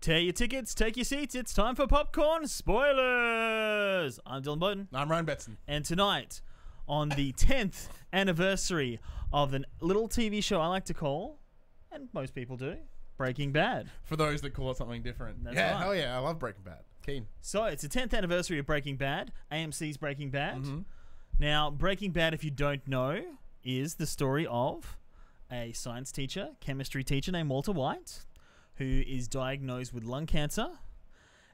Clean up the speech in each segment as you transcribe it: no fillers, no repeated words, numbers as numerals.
Tear your tickets, take your seats. It's time for Popcorn Spoilers. I'm Dylan Bowden. I'm Ryan Betson. And tonight, on the 10th anniversary of a little TV show I like to call, and most people do, Breaking Bad. For those that call it something different. That's yeah, right. hell yeah, I love Breaking Bad. Keen. So, it's the 10th anniversary of Breaking Bad, AMC's Breaking Bad. Mm-hmm. Now, Breaking Bad, if you don't know, is the story of a science teacher, chemistry teacher named Walter White, who is diagnosed with lung cancer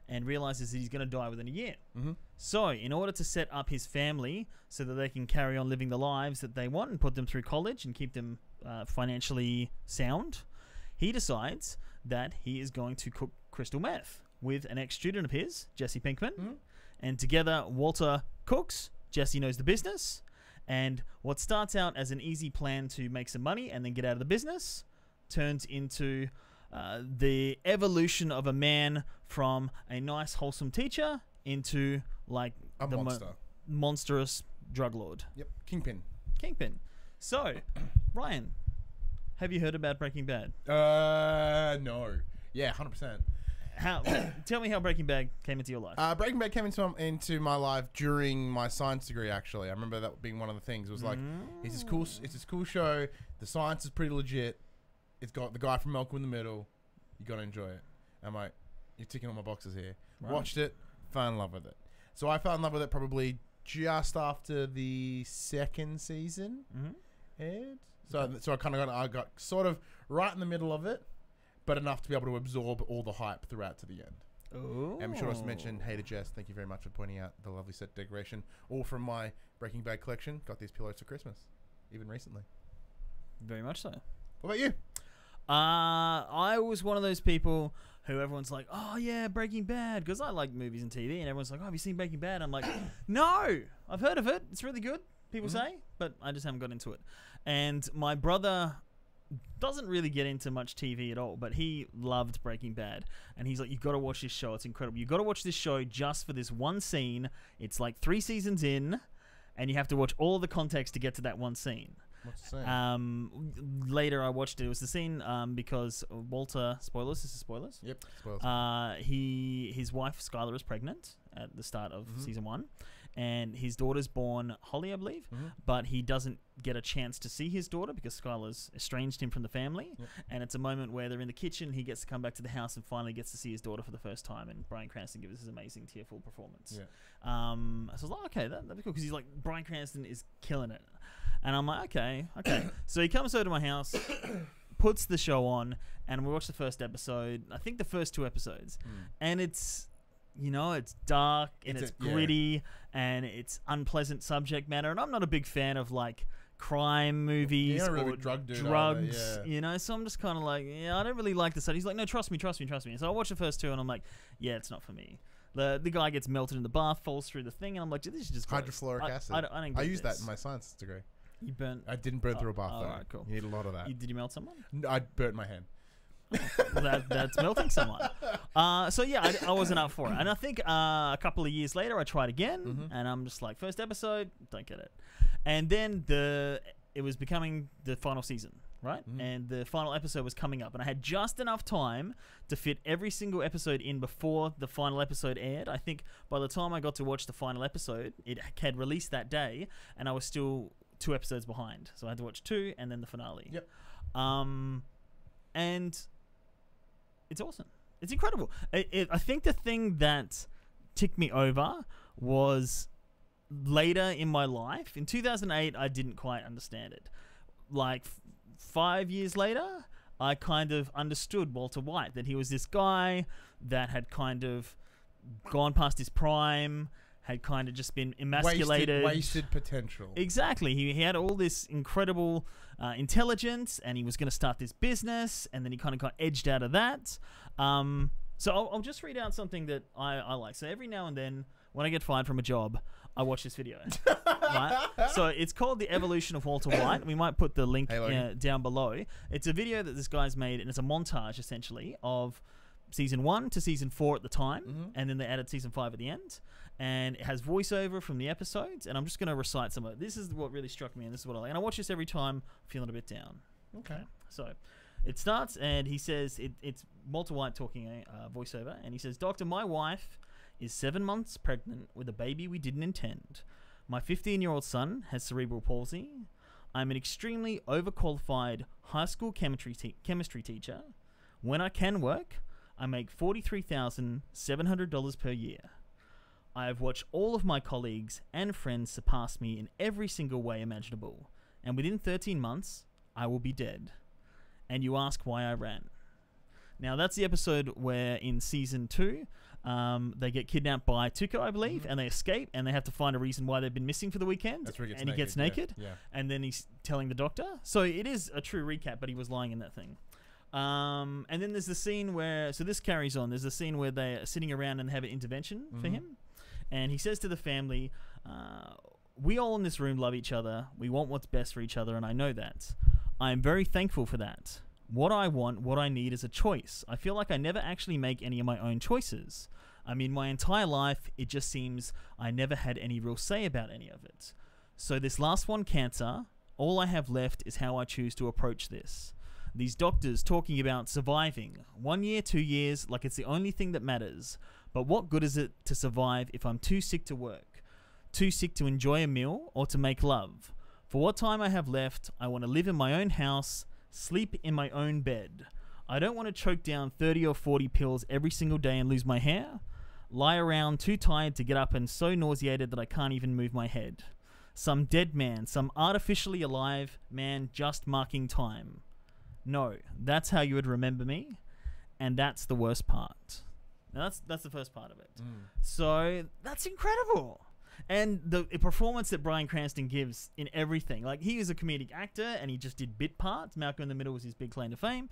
and realizes that he's going to die within a year. Mm-hmm. So, in order to set up his family so that they can carry on living the lives that they want and put them through college and keep them financially sound, he decides that he is going to cook crystal meth with an ex-student of his, Jesse Pinkman. Mm-hmm. And together, Walter cooks, Jesse knows the business, and what starts out as an easy plan to make some money and then get out of the business turns into the evolution of a man from a nice, wholesome teacher into like A monster. Monstrous drug lord. Yep. Kingpin. So, Ryan, have you heard about Breaking Bad? No. Yeah, 100%. Tell me how Breaking Bad came into your life. Breaking Bad came into my life during my science degree. Actually, I remember that being one of the things. It was like, it's this cool show. The science is pretty legit. It's got the guy from Malcolm in the middle. You gotta enjoy it. I'm like, you're ticking all my boxes here. Right. Watched it, fell in love with it. So I fell in love with it probably just after the second season aired. So I got sort of right in the middle of it, but enough to be able to absorb all the hype throughout to the end. Oh. And we should also mention, hey to Jess, thank you very much for pointing out the lovely set decoration. All from my Breaking Bad collection. Got these pillows for Christmas, even recently. Very much so. What about you? I was one of those people who everyone's like, oh yeah, Breaking Bad, because I like movies and TV, and everyone's like, oh, have you seen Breaking Bad? I'm like, no, I've heard of it. It's really good, people say, but I just haven't got into it. And my brother doesn't really get into much TV at all, but he loved Breaking Bad, and he's like, you've got to watch this show. It's incredible. You've got to watch this show just for this one scene. It's like 3 seasons in, and you have to watch all the context to get to that one scene. What's the scene? Later I watched it. It was the scene because Walter, spoilers, this is spoilers. Yep, spoilers. His wife Skyler is pregnant at the start of season 1, and his daughter's born Holly, I believe, but he doesn't get a chance to see his daughter because Skyler's estranged him from the family. And it's a moment where they're in the kitchen. He gets to come back to the house and finally gets to see his daughter for the first time, and Bryan Cranston gives his amazing tearful performance. So I was like, okay, that'd be cool, because he's like, Bryan Cranston is killing it. And I'm like, okay. So he comes over to my house, puts the show on, and we watch the first episode. I think the first 2 episodes. And it's, it's dark, and it's gritty, and it's unpleasant subject matter. And I'm not a big fan of, like, crime movies really or drugs, so I'm just kind of like, I don't really like this. He's like, no, trust me. And so I watch the first 2, and I'm like, yeah, it's not for me. The guy gets melted in the bath, falls through the thing, and I'm like, this is just gross. Hydrofluoric acid. I don't get use this. that in my science degree. You burnt. I didn't burn through a bath, though. Alright, cool. You need a lot of that. Did you melt someone? No, I burnt my hand. That's melting someone. So yeah, I wasn't up for it. And I think a couple of years later, I tried again, and I'm just like, first episode, don't get it. And then it was becoming the final season, right? And the final episode was coming up, and I had just enough time to fit every single episode in before the final episode aired. I think by the time I got to watch the final episode, it had released that day, and I was still 2 episodes behind. So I had to watch 2 and then the finale. Yep. And it's awesome. It's incredible. I think the thing that ticked me over was later in my life. In 2008, I didn't quite understand it. Like 5 years later, I kind of understood Walter White, that he was this guy that had kind of gone past his prime, had kind of just been emasculated. Wasted potential. Exactly. He had all this incredible intelligence, and he was going to start this business, and then he kind of got edged out of that. So I'll just read out something that I like. So every now and then, when I get fired from a job, I watch this video. Right? So it's called The Evolution of Walter White. We might put the link down below. It's a video that this guy's made, and it's a montage, essentially, of season 1 to season 4 at the time, and then they added season 5 at the end. And it has voiceover from the episodes, and I'm just going to recite some of it. This is what really struck me, and this is what I like. And I watch this every time I'm feeling a bit down. Okay. So it starts, and he says, it's Walter White talking voiceover, and he says, "Doctor, my wife is 7 months pregnant with a baby we didn't intend. My 15-year-old son has cerebral palsy. I'm an extremely overqualified high school chemistry teacher. When I can work, I make $43,700 per year. I have watched all of my colleagues and friends surpass me in every single way imaginable, and within 13 months, I will be dead. And you ask why I ran." Now, that's the episode where in season 2, they get kidnapped by Tuco, I believe, and they escape, and they have to find a reason why they've been missing for the weekend. That's where he gets and naked. he gets naked, yeah. And then he's telling the doctor. So it is a true recap, but he was lying in that thing. And then there's the scene where, so this carries on, there's a scene where they're sitting around and have an intervention for him. And he says to the family, "We all in this room love each other. We want what's best for each other, and I know that. I am very thankful for that. What I want, what I need is a choice. I feel like I never actually make any of my own choices. I mean, my entire life, it just seems I never had any real say about any of it. So this last one, cancer, all I have left is how I choose to approach this. These doctors talking about surviving 1 year, 2 years, like it's the only thing that matters. But what good is it to survive if I'm too sick to work, too sick to enjoy a meal or to make love? For what time I have left, I want to live in my own house, sleep in my own bed. I don't want to choke down 30 or 40 pills every single day and lose my hair. Lie around too tired to get up and so nauseated that I can't even move my head. Some dead man, some artificially alive man just marking time. No, that's how you would remember me, and that's the worst part." Now that's the first part of it. So that's incredible. And the performance that Bryan Cranston gives in everything. Like, he is a comedic actor, and he just did bit parts. Malcolm in the Middle was his big claim to fame.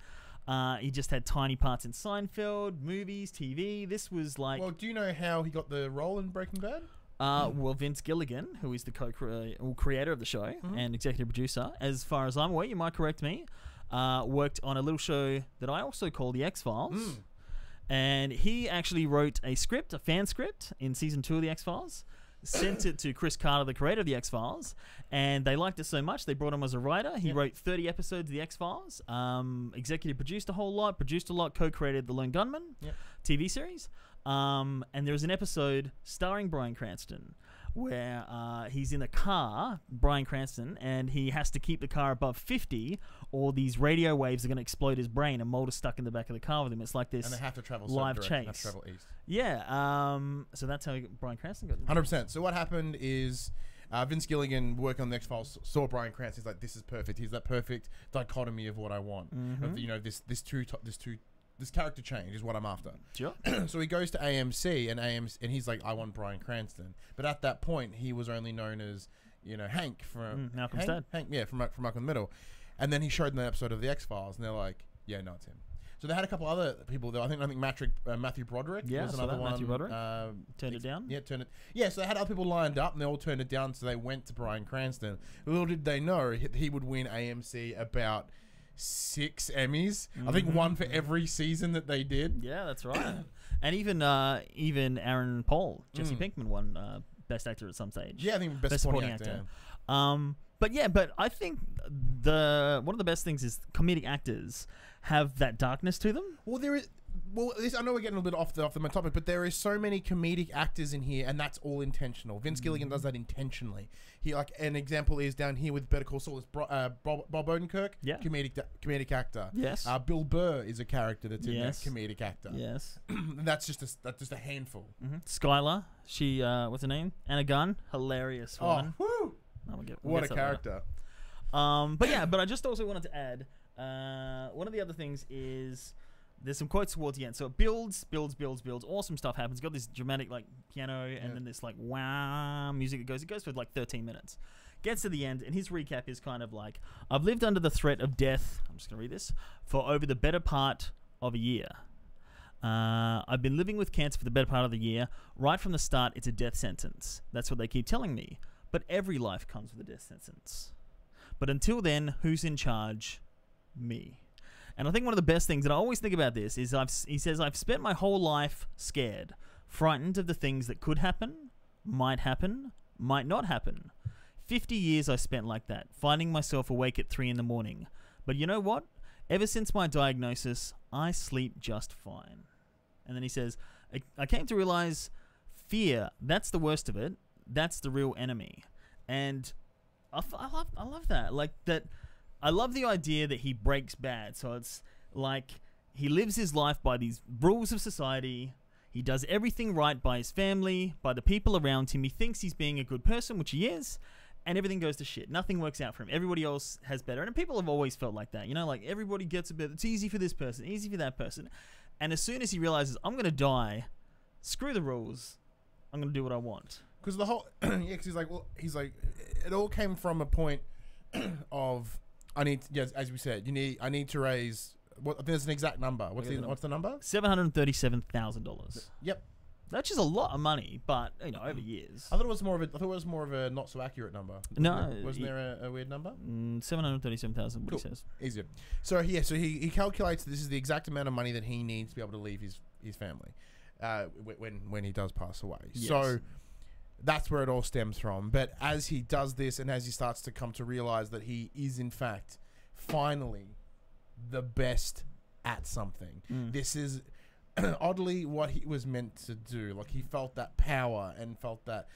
He just had tiny parts in Seinfeld, movies, TV. This was like... Well, do you know how he got the role in Breaking Bad? Well, Vince Gilligan, who is the creator of the show and executive producer, as far as I'm aware, you might correct me, worked on a little show that I also call The X-Files. And he actually wrote a script, a fan script, in season 2 of The X-Files, sent it to Chris Carter, the creator of The X-Files, and they liked it so much they brought him as a writer. He wrote 30 episodes of The X-Files, executive produced a whole lot, produced a lot, co-created The Lone Gunman TV series. And there's an episode starring Bryan Cranston where he's in a car, Bryan Cranston, and he has to keep the car above 50 or these radio waves are going to explode his brain, and Mulder's stuck in the back of the car with him. It's like this, and they have to travel live chase. Have to travel east. Yeah, so that's how Bryan Cranston got 100%. So what happened is Vince Gilligan, working on the X-Files, saw Bryan Cranston. He's like, this is perfect. He's that perfect dichotomy of what I want. Of, you know, this character change is what I'm after. Sure. So he goes to AMC, and he's like, I want Bryan Cranston. But at that point, he was only known as, you know, Hank from Malcolm's dad. Hank, yeah, from Malcolm in the Middle. And then he showed them an episode of the X-Files, and they're like, yeah, no, it's him. So they had a couple other people though. I think Matthew Broderick was another one. Matthew Broderick turned it down. Yeah, turned it. Yeah, so they had other people lined up and they all turned it down. So they went to Bryan Cranston. Little did they know he would win AMC about 6 Emmys. I think one for every season that they did. Yeah, that's right. And even Aaron Paul, Jesse Pinkman won Best Actor at some stage. Yeah, I think Best Supporting Actor. But I think one of the best things is comedic actors have that darkness to them. Well, there is. Well, I know we're getting a little bit off the main topic, but there is so many comedic actors in here, and that's all intentional. Vince Gilligan does that intentionally. He like an example is down here with Better Call Saul is Bob Odenkirk, comedic actor. Yes. Bill Burr is a character that's in there, comedic actor. Yes. that's just a handful. Skyler, she what's her name? Anna Gunn, hilarious woman. Oh, woo! What a character. But I just also wanted to add one of the other things is. There's some quotes towards the end. So it builds. Awesome stuff happens. Got this dramatic like piano and then this like wow music that goes. It goes for like 13 minutes. Gets to the end and his recap is kind of like, I've lived under the threat of death. I'm just going to read this. For over the better part of a year. I've been living with cancer for the better part of the year. Right from the start, it's a death sentence. That's what they keep telling me. But every life comes with a death sentence. But until then, who's in charge? Me. And I think one of the best things, and I always think about this, is he says, I've spent my whole life scared, frightened of the things that could happen, might not happen. 50 years I spent like that, finding myself awake at 3 a.m. But you know what? Ever since my diagnosis, I sleep just fine. And then he says, I came to realize fear, that's the worst of it. That's the real enemy. And I love that. Like that. I love the idea that he breaks bad. So it's like he lives his life by these rules of society. He does everything right by his family, by the people around him. He thinks he's being a good person, which he is, and everything goes to shit. Nothing works out for him. Everybody else has better. And people have always felt like that. You know, like everybody gets a bit. It's easy for this person, easy for that person. And as soon as he realizes, I'm going to die, screw the rules. I'm going to do what I want. Because the whole... yeah, because he's like, it all came from a point of... as we said, I need to raise. There's an exact number. What's the number? $737,000. Yep, that's just a lot of money, but over years. I thought it was more of a not so accurate number. Wasn't there a weird number? 737,000. What he says. Easier. So he calculates this is the exact amount of money that he needs to be able to leave his family when he does pass away. Yes. So. That's where it all stems from. But as he does this and as he starts to come to realize that he is, in fact, finally the best at something. This is oddly what he was meant to do. Like, he felt that power and felt that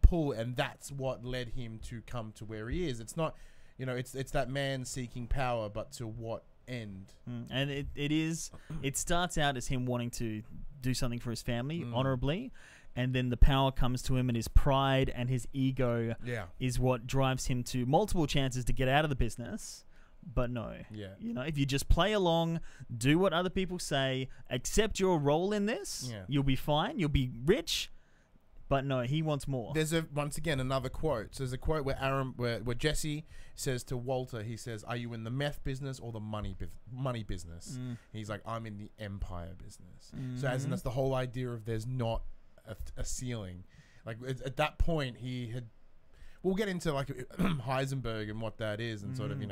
pull, and that's what led him to come to where he is. It's not, it's that man seeking power, but to what end? And it starts out as him wanting to do something for his family honorably. And then the power comes to him, and his pride and his ego is what drives him to multiple chances to get out of the business. But no. Yeah. If you just play along, do what other people say, accept your role in this, you'll be fine. You'll be rich. But no, he wants more. There's once again another quote. So there's a quote where Jesse says to Walter, he says, "Are you in the meth business or the money business?" He's like, "I'm in the empire business." So as in that's the whole idea of there's not a ceiling. Like at that point we'll get into like Heisenberg and what that is and sort of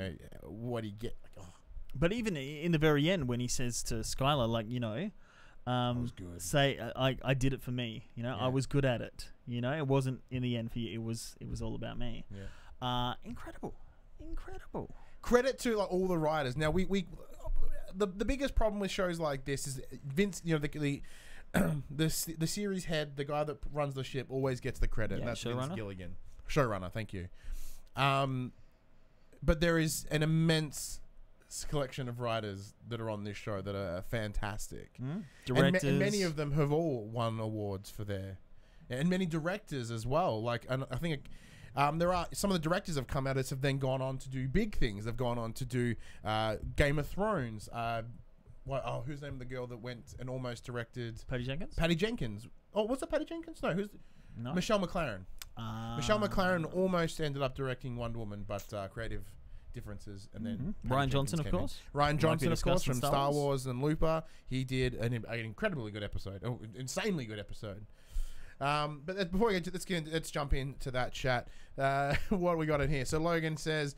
what he get like, But even in the very end when he says to Skyler like was good. Say I did it for me, I was good at it, it wasn't in the end for you, it was all about me. Incredible credit to like all the writers. Now the biggest problem with shows like this is Vince, the series head, the guy that runs the ship, always gets the credit. And that's Vince Gilligan, showrunner. Thank you. But there is an immense collection of writers that are on this show that are fantastic. Directors, and many of them have all won awards for and many directors as well. Like, and I think. There are some of the directors have come out have then gone on to do big things. They've gone on to do Game of Thrones. Who's the name of the girl that went and almost directed? Patty Jenkins? Patty Jenkins. Oh, was it Patty Jenkins? Michelle McLaren. Michelle McLaren almost ended up directing Wonder Woman, but creative differences. And then Ryan Johnson, of course. Ryan Johnson, of course, from discussed in Star Wars and Looper. He did an incredibly good episode, insanely good episode. But before we let's jump into that chat. What we got in here? So Logan says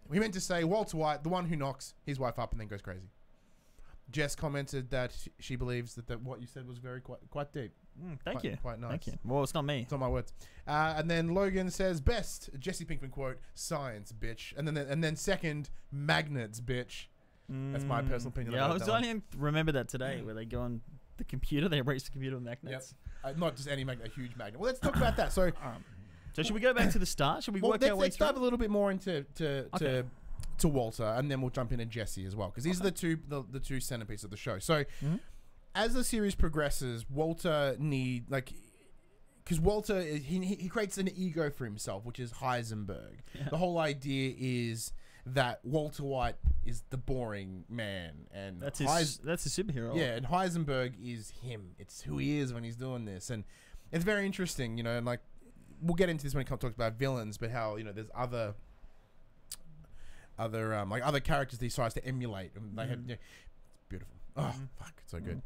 we meant to say Walter White, the one who knocks his wife up and then goes crazy. Jess commented that she believes that what you said was quite deep. Thank you. Quite nice. Thank you. Well, it's not me. It's not my words. And then Logan says best Jesse Pinkman quote: "Science, bitch." And then second, magnets, bitch. That's my personal opinion. Yeah, I was only remember that today where they go on the computer, they erase the computer with magnets. Yep. Not just any magnet, a huge magnet. Well, let's talk about that. So should we go back to the start? Should we work our way let's through? dive a little bit more into to Walter, and then we'll jump into Jesse as well, because these are the two centerpieces of the show. So as the series progresses, Walter because Walter he creates an ego for himself, which is Heisenberg. Yeah. The whole idea is that Walter White is the boring man, and that's his superhero. Yeah, and Heisenberg is him. It's who he is when he's doing this, and it's very interesting, and like we'll get into this when it talks about villains, but how there's other characters that he tries to emulate, and they have it's beautiful. Oh fuck, it's so good.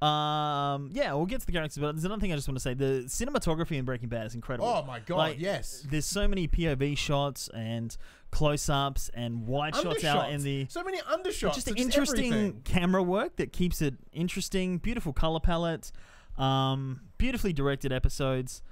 Yeah, we'll get to the characters, but there's another thing I just want to say. The cinematography in Breaking Bad is incredible. Oh my god, yes. There's so many POV shots and close-ups and wide shots out in the... So many undershots. Just interesting camera work that keeps it interesting. Beautiful color palette. Beautifully directed episodes.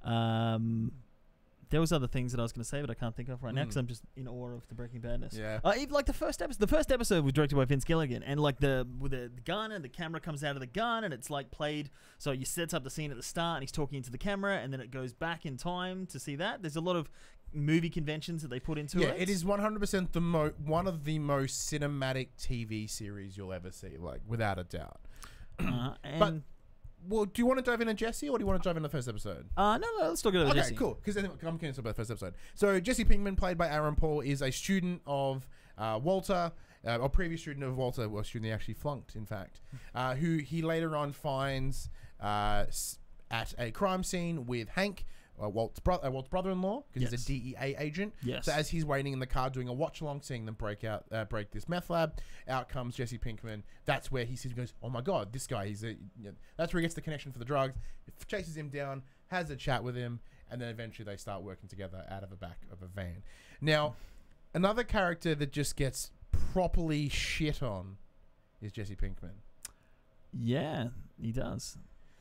There was other things that I was going to say, but I can't think of right now because I'm just in awe of the Breaking Badness. Yeah. Even like the first episode was directed by Vince Gilligan, and like with the gun, and the camera comes out of the gun, and it's like played. So you sets up the scene at the start, and he's talking into the camera, and then it goes back in time to see that. There's a lot of movie conventions that they put into it. Yeah, it is 100% one of the most cinematic TV series you'll ever see, like without a doubt. But well, do you want to dive into Jesse, or do you want to dive into the first episode? No, let's talk about Jesse. Okay, cool. Because I'm curious about the first episode. So Jesse Pinkman, played by Aaron Paul, is a student of Walter, a previous student of Walter, well, a student he actually flunked, in fact, who he later on finds at a crime scene with Hank, Walt's brother-in-law, because he's a DEA agent. Yes. So as he's waiting in the car doing a watch-along, seeing them break this meth lab, out comes Jesse Pinkman. That's where he sees, goes, oh my god, this guy, that's where he gets the connection for the drugs. Chases him down, has a chat with him, and then eventually they start working together out of the back of a van. Now, another character that just gets properly shit on is Jesse Pinkman. Yeah, he does.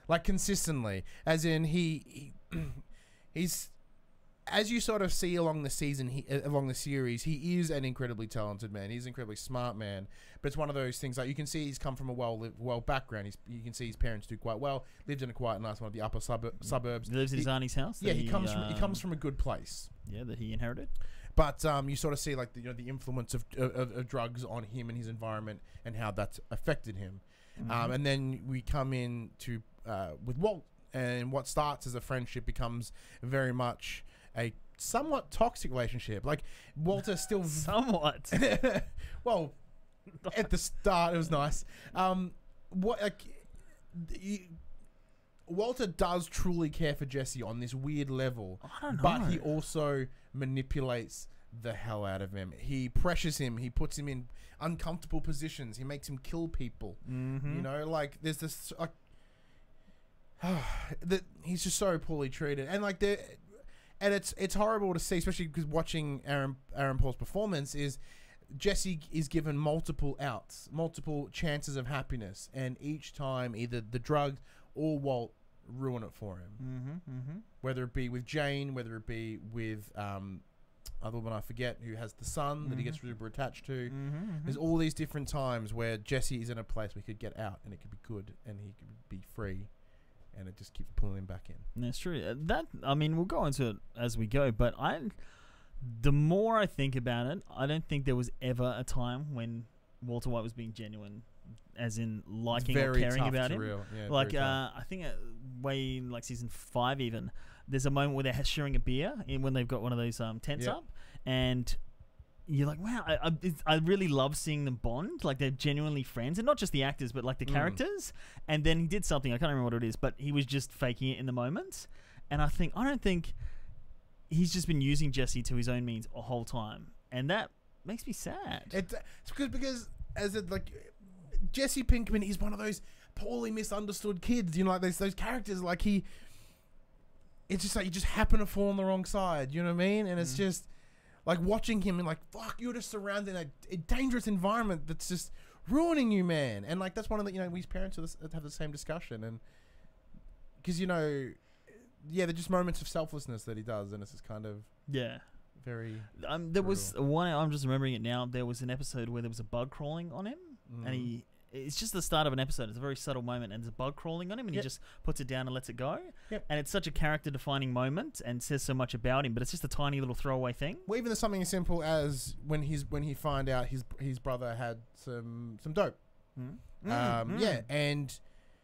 Like consistently, as in he's, as you sort of see along the series, he is an incredibly talented man. He's an incredibly smart man. But it's one of those things, like you can see he's come from a well background. You can see his parents do quite well. Lived in a quite nice one of the upper suburbs. He lives in his auntie's house. Yeah, he comes from a good place. Yeah, that he inherited. But you sort of see like the influence of drugs on him and his environment, and how that's affected him. And then we come in to with Walt. And what starts as a friendship becomes very much a somewhat toxic relationship. Like Walter still somewhat. Well, at the start it was nice. Walter does truly care for Jesse on this weird level, but he also manipulates the hell out of him. He pressures him. He puts him in uncomfortable positions. He makes him kill people. Like there's this like. That he's just so poorly treated, and like it's horrible to see, especially because watching Aaron Paul's performance is Jesse is given multiple outs, multiple chances of happiness, and each time either the drugs or Walt ruin it for him. Whether it be with Jane, whether it be with other woman I forget who has the son that he gets super attached to. There's all these different times where Jesse is in a place where he could get out and it could be good and he could be free. And it just keeps pulling him back in. That's true. We'll go into it as we go, but the more I think about it, I don't think there was ever a time when Walter White was being genuine, as in liking or caring about him. Yeah, like, I think way in like season 5 even, there's a moment where they're sharing a beer when they've got one of those tents up, and you're like, wow, I really love seeing them bond. Like, they're genuinely friends. And not just the actors, but like the characters. And then he did something, I can't remember what it is, but he was just faking it in the moment. And I don't think he's just been using Jesse to his own means a whole time. and that makes me sad. It's because as a, like Jesse Pinkman is one of those poorly misunderstood kids. You know, like those characters. Like it's just like you just happen to fall on the wrong side. You know what I mean? And it's just like watching him and like, fuck, you're just surrounded in a dangerous environment that's just ruining you, man. And like that's one of the, you know, we as parents have the same discussion, and because you know, yeah, they're just moments of selflessness that he does, and it's just kind of very. There was one. I'm just remembering it now. There was an episode where there was a bug crawling on him, and it's just the start of an episode. It's a very subtle moment, and there's a bug crawling on him, and he just puts it down and lets it go. And it's such a character-defining moment, and says so much about him. But it's just a tiny little throwaway thing. Well, even something as simple as when he find out his brother had some dope. Yeah, and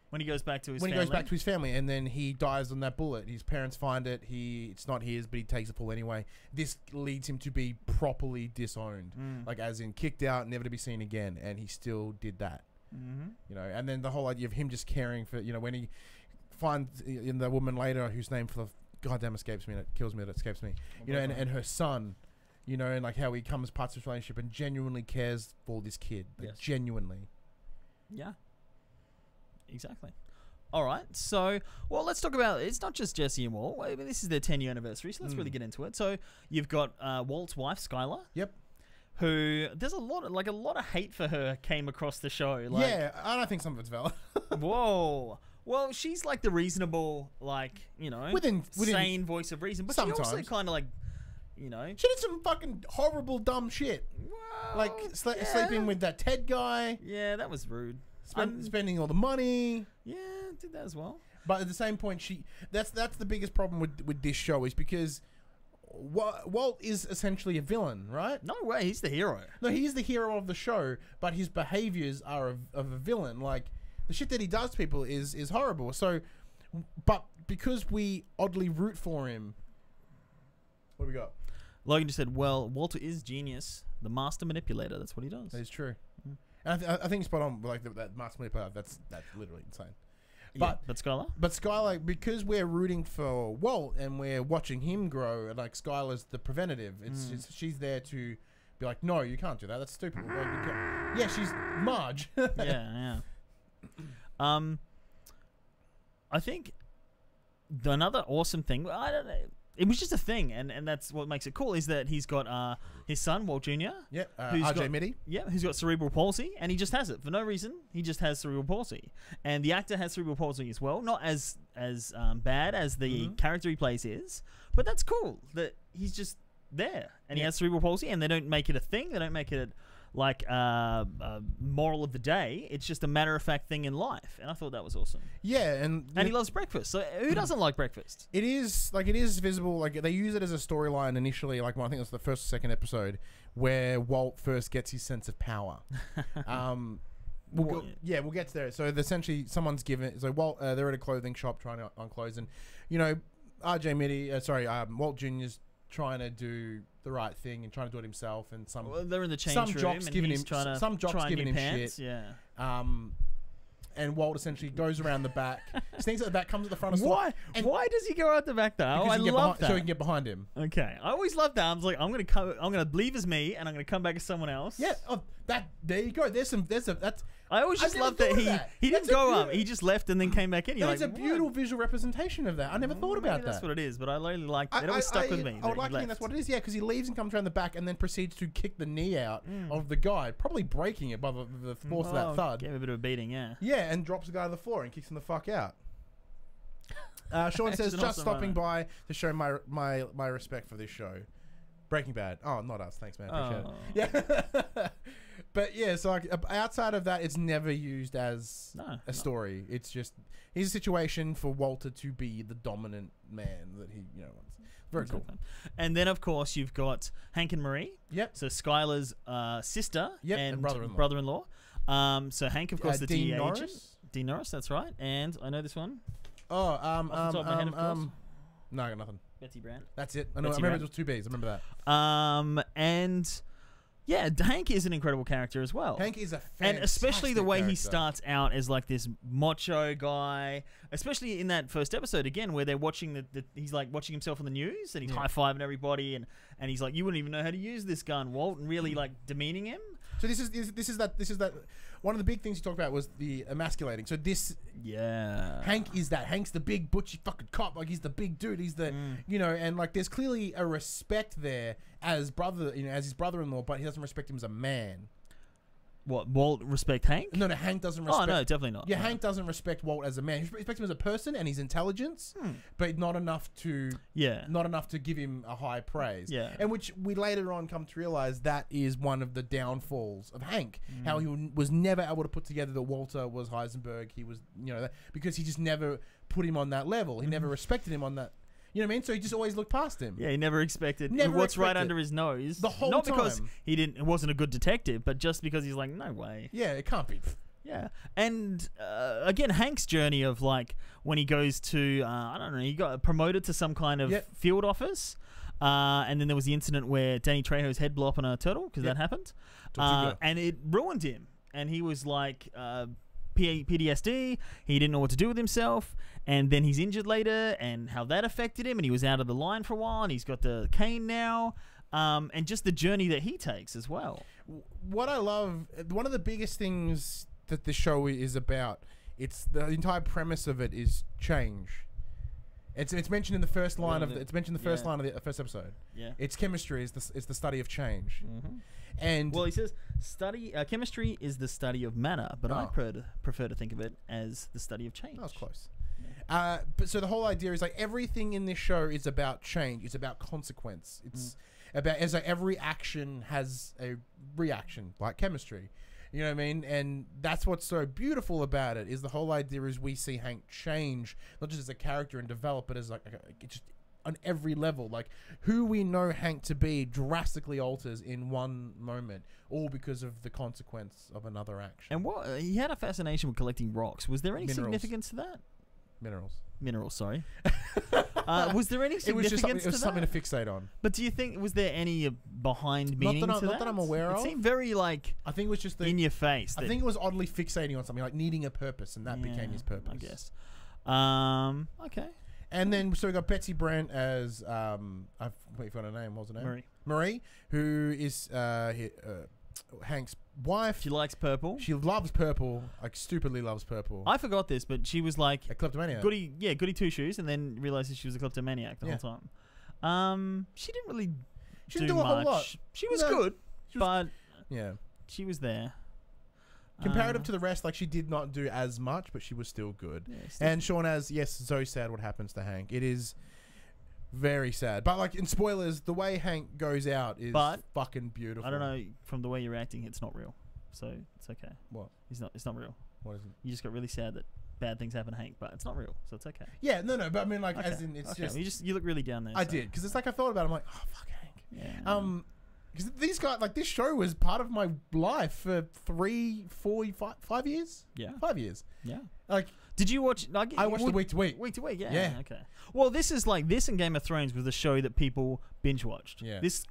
when he goes back to his family, and then he dies on that bullet. His parents find it. It's not his, but he takes the pull anyway. This leads him to be properly disowned, like as in kicked out, never to be seen again. And he still did that. You know, and then the whole idea of him just caring for, you know, when he finds in the woman later whose name for the goddamn escapes me, and it kills me that it escapes me, you know, and her son, you know, and like how he comes parts of his relationship and genuinely cares for this kid, like genuinely. Yeah, exactly. All right, so let's talk about, it's not just Jesse and Walt. I mean, this is their 10-year anniversary, so let's really get into it. So you've got Walt's wife, Skyler. Yep. Who there's a lot of hate for her came across the show. Like, yeah, I don't think some of it's valid. Whoa. Well, she's like the reasonable, like, you know, within sane voice of reason, but sometimes. She also kind of like, you know, she did some fucking horrible dumb shit. Well, like sleeping with that Ted guy. Yeah, that was rude. Spending all the money. Yeah, did that as well. But at the same point, that's the biggest problem with this show is because Walt is essentially a villain, right? No way, he's the hero. No, he's the hero of the show, but his behaviors are of a villain. Like, the shit that he does to people is horrible. So, but because we oddly root for him, what do we got? Logan just said, well, Walter is genius, the master manipulator. That's what he does. That is true. And I think spot on, like that master manipulator, that's literally insane. But Skyler, because we're rooting for Walt and we're watching him grow, and like Skyler's the preventative. It's she's there to be like, no, you can't do that. That's stupid. Like, yeah, she's Marge. yeah. I think another awesome thing. I don't know. It was just a thing, and that's what makes it cool, is that he's got his son, Walt Jr. Yep, RJ Mitty. Yeah, who's got cerebral palsy, and he just has it for no reason. He just has cerebral palsy. And the actor has cerebral palsy as well. Not as bad as the character he plays is, but that's cool that he's just there. And he has cerebral palsy, and they don't make it a thing. They don't make it like a moral of the day. It's just a matter-of-fact thing in life. And I thought that was awesome. Yeah, and he loves breakfast. So who doesn't like breakfast? It is visible. Like, they use it as a storyline initially. Like, I think it was the first or second episode where Walt first gets his sense of power. We'll get to there. So essentially, someone's given. So Walt, they're at a clothing shop trying on clothes, and you know, RJ Mitty, Walt Jr.'s trying to do the right thing and trying to do it himself, and they're in the change room, jocks and giving he's him trying to some jocks giving him pants, shit. Yeah. And Walt essentially goes around the back, sneaks at the back, comes at the front of the store. Why does he go out the back though? I love that. So he can get behind him. Okay, I always loved that. I was like, I'm gonna leave as me, and I'm gonna come back as someone else. Yeah. Oh, there you go. I always just loved that he didn't go up. He just left and then came back in. That's a beautiful visual representation of that. I never thought about that. That's what it is, but I really liked it. It always stuck with me. I would like to think that's what it is, yeah, because he leaves and comes around the back and then proceeds to kick the knee out of the guy, probably breaking it by the force of that thud. Gave him a bit of a beating, yeah. Yeah, and drops the guy to the floor and kicks him the fuck out. Sean says, just stopping by to show my respect for this show. Breaking Bad. Oh, not us. Thanks, man. Appreciate it. Yeah. But yeah, so like, outside of that, it's never used as a story. It's just, here's a situation for Walter to be the dominant man that he, you know, wants. Very cool. And then, of course, you've got Hank and Marie. Yep. So Skyler's sister and brother-in-law. So Hank, of course, the Dean DEA Norris. agent. Dean Norris, that's right. And I know this one. Oh, Off the top of my head, of course. No, I got nothing. Betty Brant. That's it. I remember it was 2 Bs. I remember that. And Yeah, Hank is an incredible character as well. Hank is a fantastic and especially the way he character. starts out as like this macho guy, especially in that first episode again where they're watching he's like watching himself on the news and he's high-fiving everybody and he's like, you wouldn't even know how to use this gun, Walt, and really like demeaning him. So this is that one of the big things you talked about was the emasculating. So this Hank is that. Hank's the big butchy fucking cop. Like he's the big dude. He's the and like there's clearly a respect there as brother, as his brother-in-law, but he doesn't respect him as a man. What, Walt respect Hank? No, Hank doesn't respect... Oh, no, definitely not. Yeah, no. Hank doesn't respect Walt as a man. He respects him as a person and his intelligence, but not enough to give him a high praise. Yeah. And which we later on come to realize that is one of the downfalls of Hank. How he was never able to put together that Walter was Heisenberg. He was, because he just never put him on that level. He never respected him on that... You know what I mean? So he just always looked past him. Yeah, he never expected what's right under his nose. The whole Not time. because he wasn't a good detective, but just because he's like, no way. Yeah, it can't be. Yeah. And again, Hank's journey of like when he goes to, I don't know, he got promoted to some kind of field office. And then there was the incident where Danny Trejo's head blew up on a turtle because that happened. And it ruined him. And he was like... PTSD, he didn't know what to do with himself, and then he's injured later, and how that affected him, and he was out of the line for a while, and he's got the cane now, and just the journey that he takes as well. What I love, one of the biggest things that the show is about, the entire premise of it is change. It's mentioned in the first line of the first episode. Yeah, it's chemistry is the study of change. And well, he says chemistry is the study of matter, but I prefer to think of it as the study of change. That was close. But so the whole idea is like everything in this show is about change. It's about consequence. It's about every action has a reaction, like chemistry. You know what I mean? And that's what's so beautiful about it, is the whole idea is we see Hank change, not just as a character and develop, but as like just on every level. Like who we know Hank to be drastically alters in one moment, all because of the consequence of another action. And what he had a fascination with collecting rocks. Was there any significance to that? Minerals, sorry. Was there any significance to that? It was something to fixate on. But do you think, was there any behind meaning to that? Not that I'm aware of. It seemed very like I think it was just in your face. I think it was oddly fixating on something, like needing a purpose, and that became his purpose. I guess. Okay. And then so we got Betsy Brant as I've forgotten her name. What was her name? Marie, who is Hank's wife. She likes purple. She loves purple, like stupidly loves purple. I forgot this, but she was like a kleptomaniac. Goody two shoes, and then realizes she was a kleptomaniac the whole time. She didn't really do a much. whole lot. She was good, but she was there. Comparative to the rest, like she did not do as much, but she was still good. And Sean as so sad what happens to Hank. It is very sad. But like in spoilers, the way Hank goes out is fucking beautiful. I don't know, from the way you're acting, it's not real. So it's okay. What? It's not real. What is it? You just got really sad that bad things happen to Hank, but it's not real, so it's okay. Yeah, no, but I mean like as in it's just you look really down there. I did, because it's like I thought about it, I'm like, oh fuck Hank. Yeah. Because these guys, like this show was part of my life for 5 years. Yeah, 5 years. Yeah. Like, did you watch? Like, I watched it week to week. Week to week. Yeah. Okay. Well, this is like this and Game of Thrones was a show that people binge watched. Yeah. This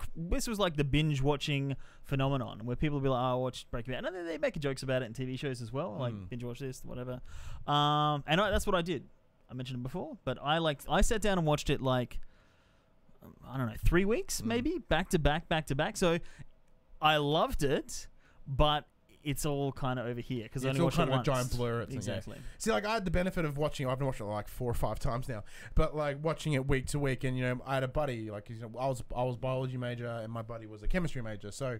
was like the binge watching phenomenon where people will be like, "Oh, I watched Breaking Bad," and then they make jokes about it in TV shows as well, like binge watch this, whatever. And that's what I did. I mentioned it before, but I sat down and watched it like, I don't know, 3 weeks maybe, back to back. So I loved it, but it's all kind of over here because I only watched it once. It's all kind of a giant blur. Exactly. Yeah. See, like I had the benefit of watching. I've been watching it like 4 or 5 times now, but like watching it week to week, and I had a buddy. Like I was a biology major, and my buddy was a chemistry major. So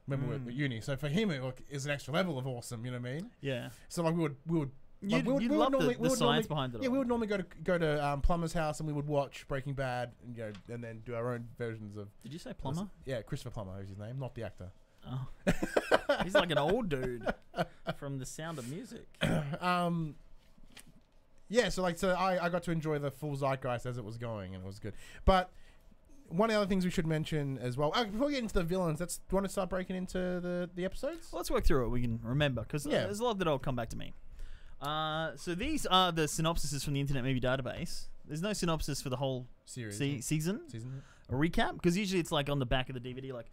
when we were at uni, so for him it is an extra level of awesome. You know what I mean? Yeah. So like we would. You love the science behind it all. Yeah, we would normally go to Plumber's house, and we would watch Breaking Bad, and and then do our own versions of. Did you say Plumber? Yeah, Christopher Plummer is his name, not the actor. Oh, he's like an old dude from The Sound of Music. Yeah, so I got to enjoy the full zeitgeist as it was going, and it was good. But one of the other things we should mention as well, before we get into the villains, do you want to start breaking into the episodes? Well, let's work through it. We can remember because there's a lot that'll come back to me. So these are the synopsises from the Internet Movie Database. There's no synopsis for the whole series, season. A recap, because usually it's like on the back of the DVD, like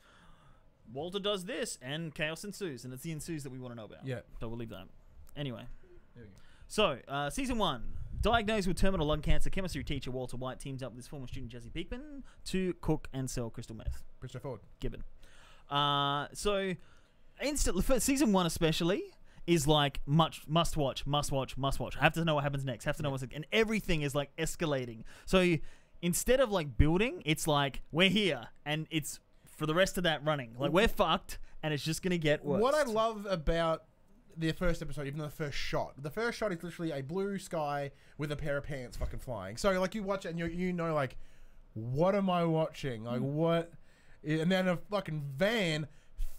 Walter does this, and chaos ensues, and it's the ensues that we want to know about. Yeah. So we'll leave that. Anyway. There we go. So, Season 1. Diagnosed with terminal lung cancer, chemistry teacher Walter White teams up with his former student Jesse Pinkman to cook and sell crystal meth. Pretty straightforward. Given. So, instantly, for Season 1 especially, is like must watch. I have to know what happens next. Have to know what's... And everything is like escalating. So, instead of like building, it's like, we're here, and it's for the rest of that running. Like, we're fucked, and it's just going to get worse. What I love about the first episode, even though the first shot is literally a blue sky with a pair of pants fucking flying. So like you watch it and you know like, what am I watching? Like what? And then a fucking van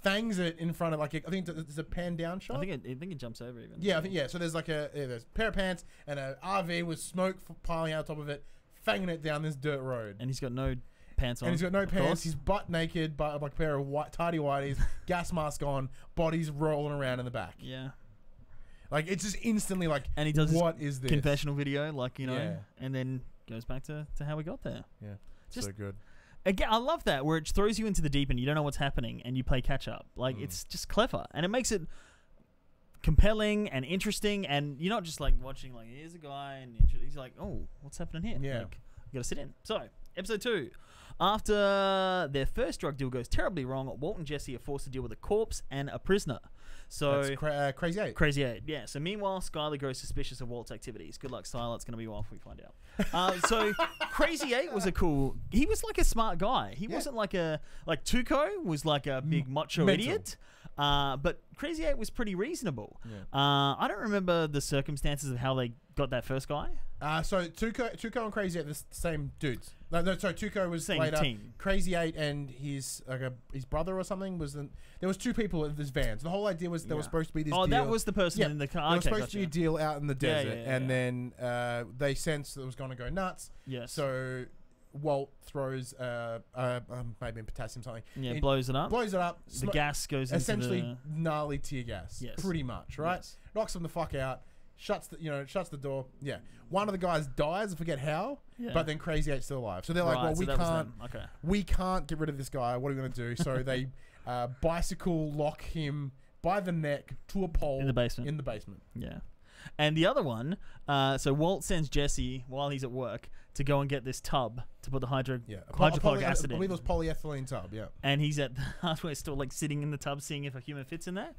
fangs it in front of like I think it's a pan down shot. I think it jumps over even. Yeah, I think So there's like there's a pair of pants and a RV with smoke piling out top of it, fanging it down this dirt road. And he's got no pants on. And he's got no pants. Course. He's butt naked, but like a pair of tidy whities, gas mask on, bodies rolling around in the back. Yeah. Like it's just instantly like, and he does what is this confessional video, like Yeah. and then goes back to how we got there. Yeah, Just- so good. Again, I love that where it throws you into the deep end. You don't know what's happening, and you play catch up. Like it's just clever, and it makes it compelling and interesting. And you're not just like watching like here's a guy, and he's like, oh, what's happening here? Yeah. Like, you got to sit in. So, episode 2. After their first drug deal goes terribly wrong, Walt and Jesse are forced to deal with a corpse and a prisoner. So That's Crazy 8. Crazy 8, yeah. So meanwhile, Skyler grows suspicious of Walt's activities. Good luck, Skyler. It's going to be a while before we find out. So Crazy 8 was he was like a smart guy. He wasn't like Tuco was like a big macho idiot. But Crazy 8 was pretty reasonable. Yeah. I don't remember the circumstances of how they got that first guy. So Tuco and Crazy 8 are the same dudes. No, sorry, Tuco was Same later. team. Crazy 8 and his brother or something there was 2 people in this van. So the whole idea was there was supposed to be this deal. That was the person in the car. There was supposed to be a deal out in the desert, and then they sensed that it was going to go nuts. Yes. So Walt throws maybe potassium something. Yeah, blows it up. The gas goes essentially into gnarly tear gas. Yes. Pretty much, right? Yes. Knocks them the fuck out. Shuts the door. Yeah. One of the guys dies. I forget how. Yeah. But then Crazy 8's still alive. So they're like, well, we can't get rid of this guy. What are we going to do? So they bicycle lock him by the neck to a pole in the basement. Yeah. And the other one, so Walt sends Jesse while he's at work to go and get this tub to put the hydrochloric acid in. I believe it was polyethylene tub. Yeah. And he's at the hardware store, like sitting in the tub, seeing if a human fits in there.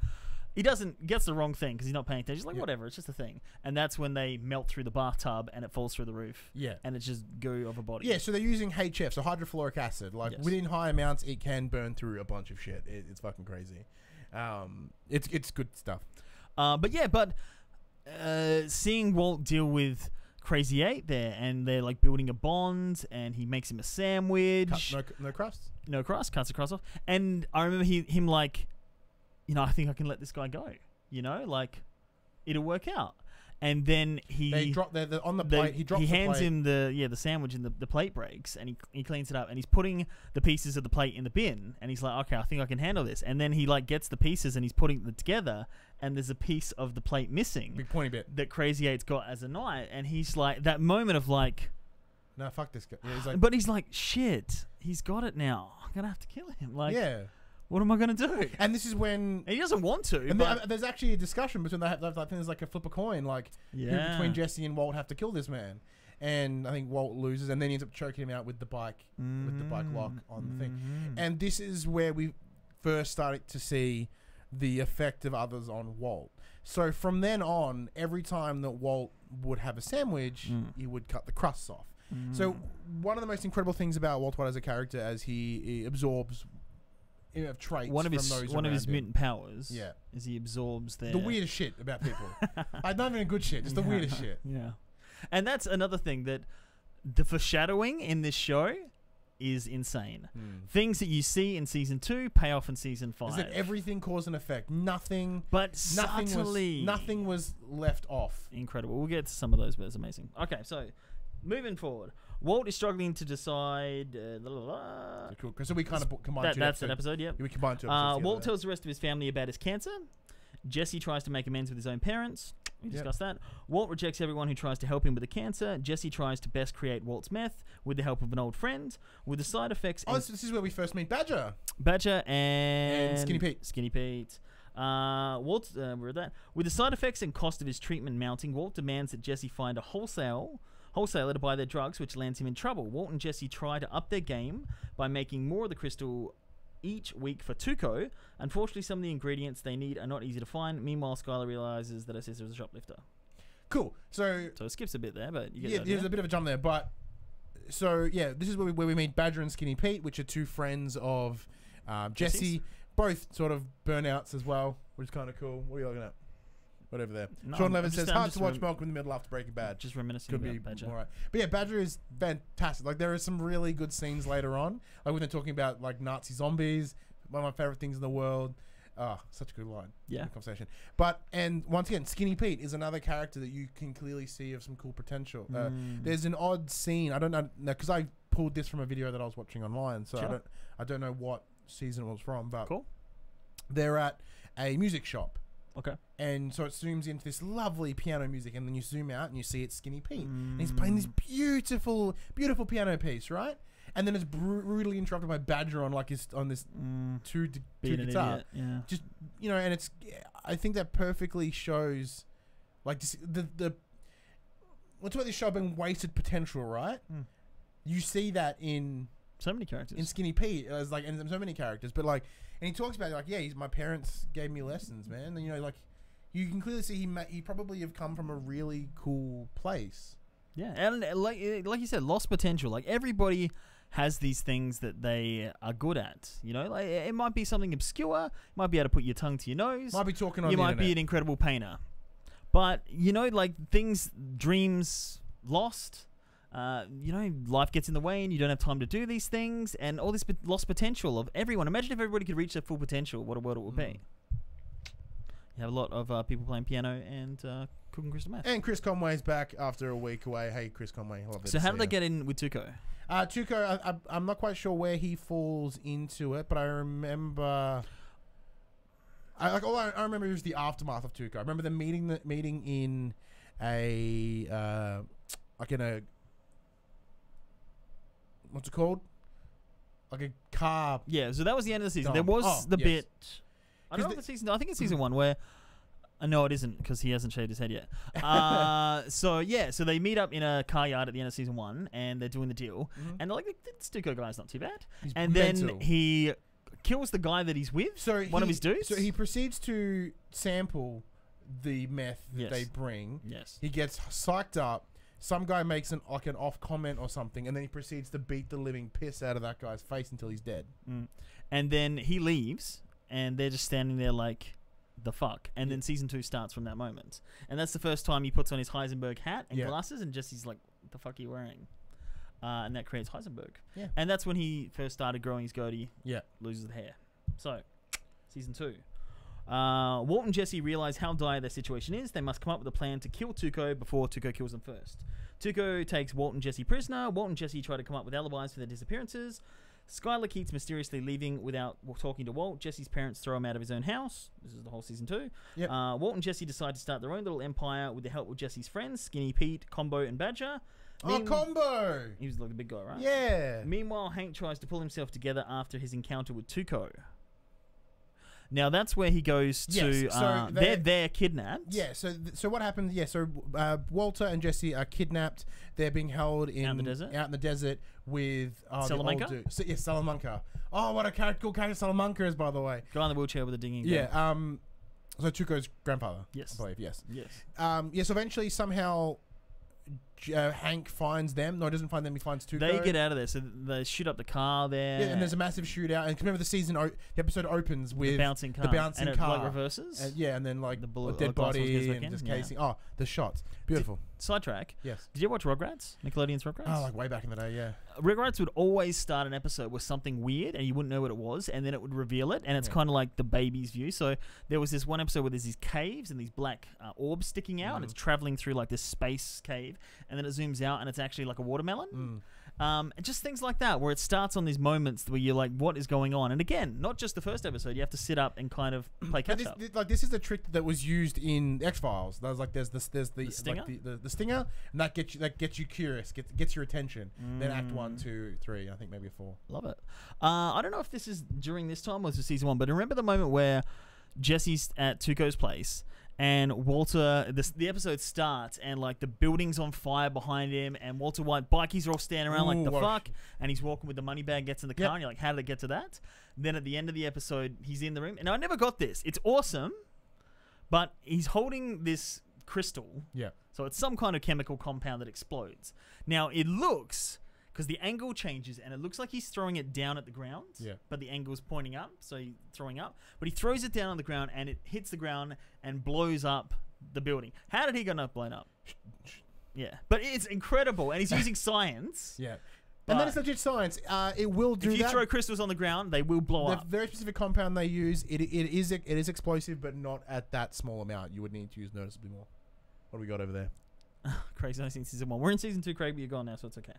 He gets the wrong thing because he's not paying attention. He's like, whatever, it's just a thing. And that's when they melt through the bathtub and it falls through the roof. Yeah. And it's just goo of a body. Yeah, so they're using HF, so hydrofluoric acid. Like within high amounts, it can burn through a bunch of shit. It's fucking crazy. It's good stuff. But seeing Walt deal with Crazy 8 there, and they're like building a bond, and he makes him a sandwich. No crust? No crust, cuts the crust off. And I remember him like, I think I can let this guy go. Like, it'll work out. And then they drop on the plate. He hands him the sandwich, and the plate breaks, and he cleans it up, and he's putting the pieces of the plate in the bin, and he's like, okay, I think I can handle this. And then he like gets the pieces and he's putting them together, and there's a piece of the plate missing, big pointy bit that Crazy 8's got as a knife, and he's like, that moment of like, no, fuck this guy. Yeah, but he's like, shit, he's got it now. I'm gonna have to kill him. Like, yeah. What am I going to do? And this is when... And he doesn't want to. And there's actually a discussion between... I think there's like a flip a coin. Like, who between Jesse and Walt have to kill this man. And I think Walt loses. And then he ends up choking him out with the bike lock on the thing. And this is where we first started to see the effect of others on Walt. So from then on, every time that Walt would have a sandwich, he would cut the crusts off. So one of the most incredible things about Walt White as a character, as he absorbs... traits one of his him. mutant powers is he absorbs the weirdest shit about people. Not even good shit, just the weirdest shit. Yeah. And that's another thing, that the foreshadowing in this show is insane. Things that you see in season 2 pay off in season 5. Is that everything cause and effect? Nothing was left off. Incredible. We'll get to some of those, but it's amazing. Okay, so moving forward, Walt is struggling to decide. Cool. So we kind of combined that's an episode, yeah. We combined 2 episodes. Walt tells the rest of his family about his cancer. Jesse tries to make amends with his own parents. We discussed that. Walt rejects everyone who tries to help him with the cancer. Jesse tries to best create Walt's meth with the help of an old friend. With the side effects... Oh, this is where we first meet Badger. Badger and Skinny Pete. Skinny Pete. Walt, we're at that. With the side effects and cost of his treatment mounting, Walt demands that Jesse find a wholesaler to buy their drugs, which lands him in trouble. Walt and Jesse try to up their game by making more of the crystal each week for Tuco. Unfortunately, some of the ingredients they need are not easy to find. Meanwhile, Skyler realizes that her sister is a shoplifter. Cool. So it skips a bit there, but you get yeah, there's a bit of a jump there. But so yeah, this is where we meet Badger and Skinny Pete, which are two friends of Jesse. Both sort of burnouts as well, which is kind of cool. What are you looking at? Whatever there. No, Sean Levin says, hard to watch Malcolm in the Middle after Breaking Bad. Just reminiscing Could about be Badger. All right. But yeah, Badger is fantastic. Like, there are some really good scenes later on. Like, when they're talking about, like, Nazi zombies. One of my favorite things in the world. Such a good line. Yeah. In the conversation. But, and once again, Skinny Pete is another character that you can clearly see of some cool potential. There's an odd scene. I don't know, because I pulled this from a video that I was watching online. So Sure. I don't know what season it was from. But Cool. they're at a music shop. Okay. And so it zooms into this lovely piano music, and then you zoom out and you see it's Skinny Pete. And he's playing this beautiful, beautiful piano piece, right? And then it's brutally interrupted by Badger on this two guitar. Yeah. Just, and it's, I think that perfectly shows, like, this, the what's about this show being wasted potential, right? You see that in so many characters. in Skinny Pete, as like, and so many characters, but like, and he talks about it like, yeah, my parents gave me lessons, man. And like, you can clearly see he probably have come from a really cool place. Yeah, and like you said, lost potential. Like, everybody has these things that they are good at. Like, it might be something obscure. You might be able to put your tongue to your nose. Might be talking on You the might internet. be an incredible painter. But like, dreams lost. Life gets in the way and you don't have time to do these things, and all this lost potential of everyone. Imagine if everybody could reach their full potential, what a world it would be. You have a lot of people playing piano and cooking crystal meth. And Chris Conway's back after a week away. Hey, Chris Conway. Love it. So how did they get in with Tuco? Tuco, I'm not quite sure where he falls into it, but I remember... I remember it was the aftermath of Tuco. I remember them meeting in a... what's it called? Like a car. Yeah, so that was the end of the season. Dump. There was the bit. I don't know if it's season. I think it's season 1 where. No, it isn't, because he hasn't shaved his head yet. So they meet up in a car yard at the end of season 1, and they're doing the deal. And they're like, "This Tuco guy's not too bad." He's and mental. then he kills the guy that he's with. So one of his dudes. So he proceeds to sample the meth that Yes. they bring. Yes. He gets psyched up. Some guy makes an off comment or something, and then he proceeds to beat the living piss out of that guy's face until he's dead. And then he leaves, and they're just standing there like, the fuck. And then season 2 starts from that moment. And that's the first time he puts on his Heisenberg hat and glasses, and Jesse's like, "What the fuck are you wearing?" And that creates Heisenberg. Yeah. And that's when he first started growing his goatee. Yeah. Loses the hair. So, season 2. Walt and Jesse realize how dire their situation is. They must come up with a plan to kill Tuco before Tuco kills them first. Tuco takes Walt and Jesse prisoner. Walt and Jesse try to come up with alibis for their disappearances. Skyler keeps mysteriously leaving without talking to Walt. Jesse's parents throw him out of his own house. This is the whole season 2. Yep. Walt and Jesse decide to start their own little empire with the help of Jesse's friends, Skinny Pete, Combo, and Badger. Combo! He was like the big guy, right? Yeah. Meanwhile, Hank tries to pull himself together after his encounter with Tuco. Now that's where he goes to. Yes, so they're kidnapped. Yeah. So what happens? Yeah. So Walter and Jesse are kidnapped. They're being held Out in the desert with Salamanca? the old dude. So, yeah, Salamanca. Oh, what a cool character Salamanca is, by the way. Guy in the wheelchair with a dinghy. Yeah. So Tuco's grandfather. Yes. I believe. Yes. Yes. Yes. Eventually, somehow, Hank finds them. No, he doesn't find them. He finds Tuco. They get out of there, so they shoot up the car there. Yeah, and there's a massive shootout. And remember, the episode opens with the bouncing car. and it like reverses. And then like The bullet- a dead glass walls goes body back and just in, yeah. casing. Oh, the shots, beautiful. Sidetrack. Yes. Did you watch Rugrats? Nickelodeon's Rugrats? Oh, like way back in the day, yeah. Rugrats would always start an episode with something weird, and you wouldn't know what it was, and then it would reveal it, and it's kind of like the baby's view. So there was this one episode where there's these caves and these black orbs sticking out, and it's traveling through like this space cave, and then it zooms out, and it's actually like a watermelon. And just things like that, where it starts on these moments where you're like, what is going on? And again, not just the first episode, you have to sit up and kind of play catch up. This is the trick that was used in X-Files. There's the stinger? Like the stinger, and that gets you curious, gets your attention. Then Act 1, 2, 3, I think maybe 4. Love it. I don't know if this is during this time or was it season 1, but remember the moment where Jesse's at Tuco's place and Walter, the episode starts and like the building's on fire behind him and Walter White bikies are all standing around like the fuck, and he's walking with the money bag, gets in the car, and you're like, how did it get to that? Then at the end of the episode, he's in the room, and I never got this. It's awesome, but he's holding this crystal. Yeah. So it's some kind of chemical compound that explodes. Now it looks, because the angle changes and it looks like he's throwing it down at the ground, but the angle's pointing up, so he's throwing up. But he throws it down on the ground and it hits the ground and blows up the building. How did he get not blown up? Yeah, but it's incredible, and he's using science. Yeah. And then it's legit science. It will do that. If you throw crystals on the ground, they will blow up. The very specific compound they use, it is explosive, but not at that small amount. You would need to use noticeably more. What do we got over there? Craig's only seen season 1. We're in season 2, Craig, but you're gone now, so it's okay.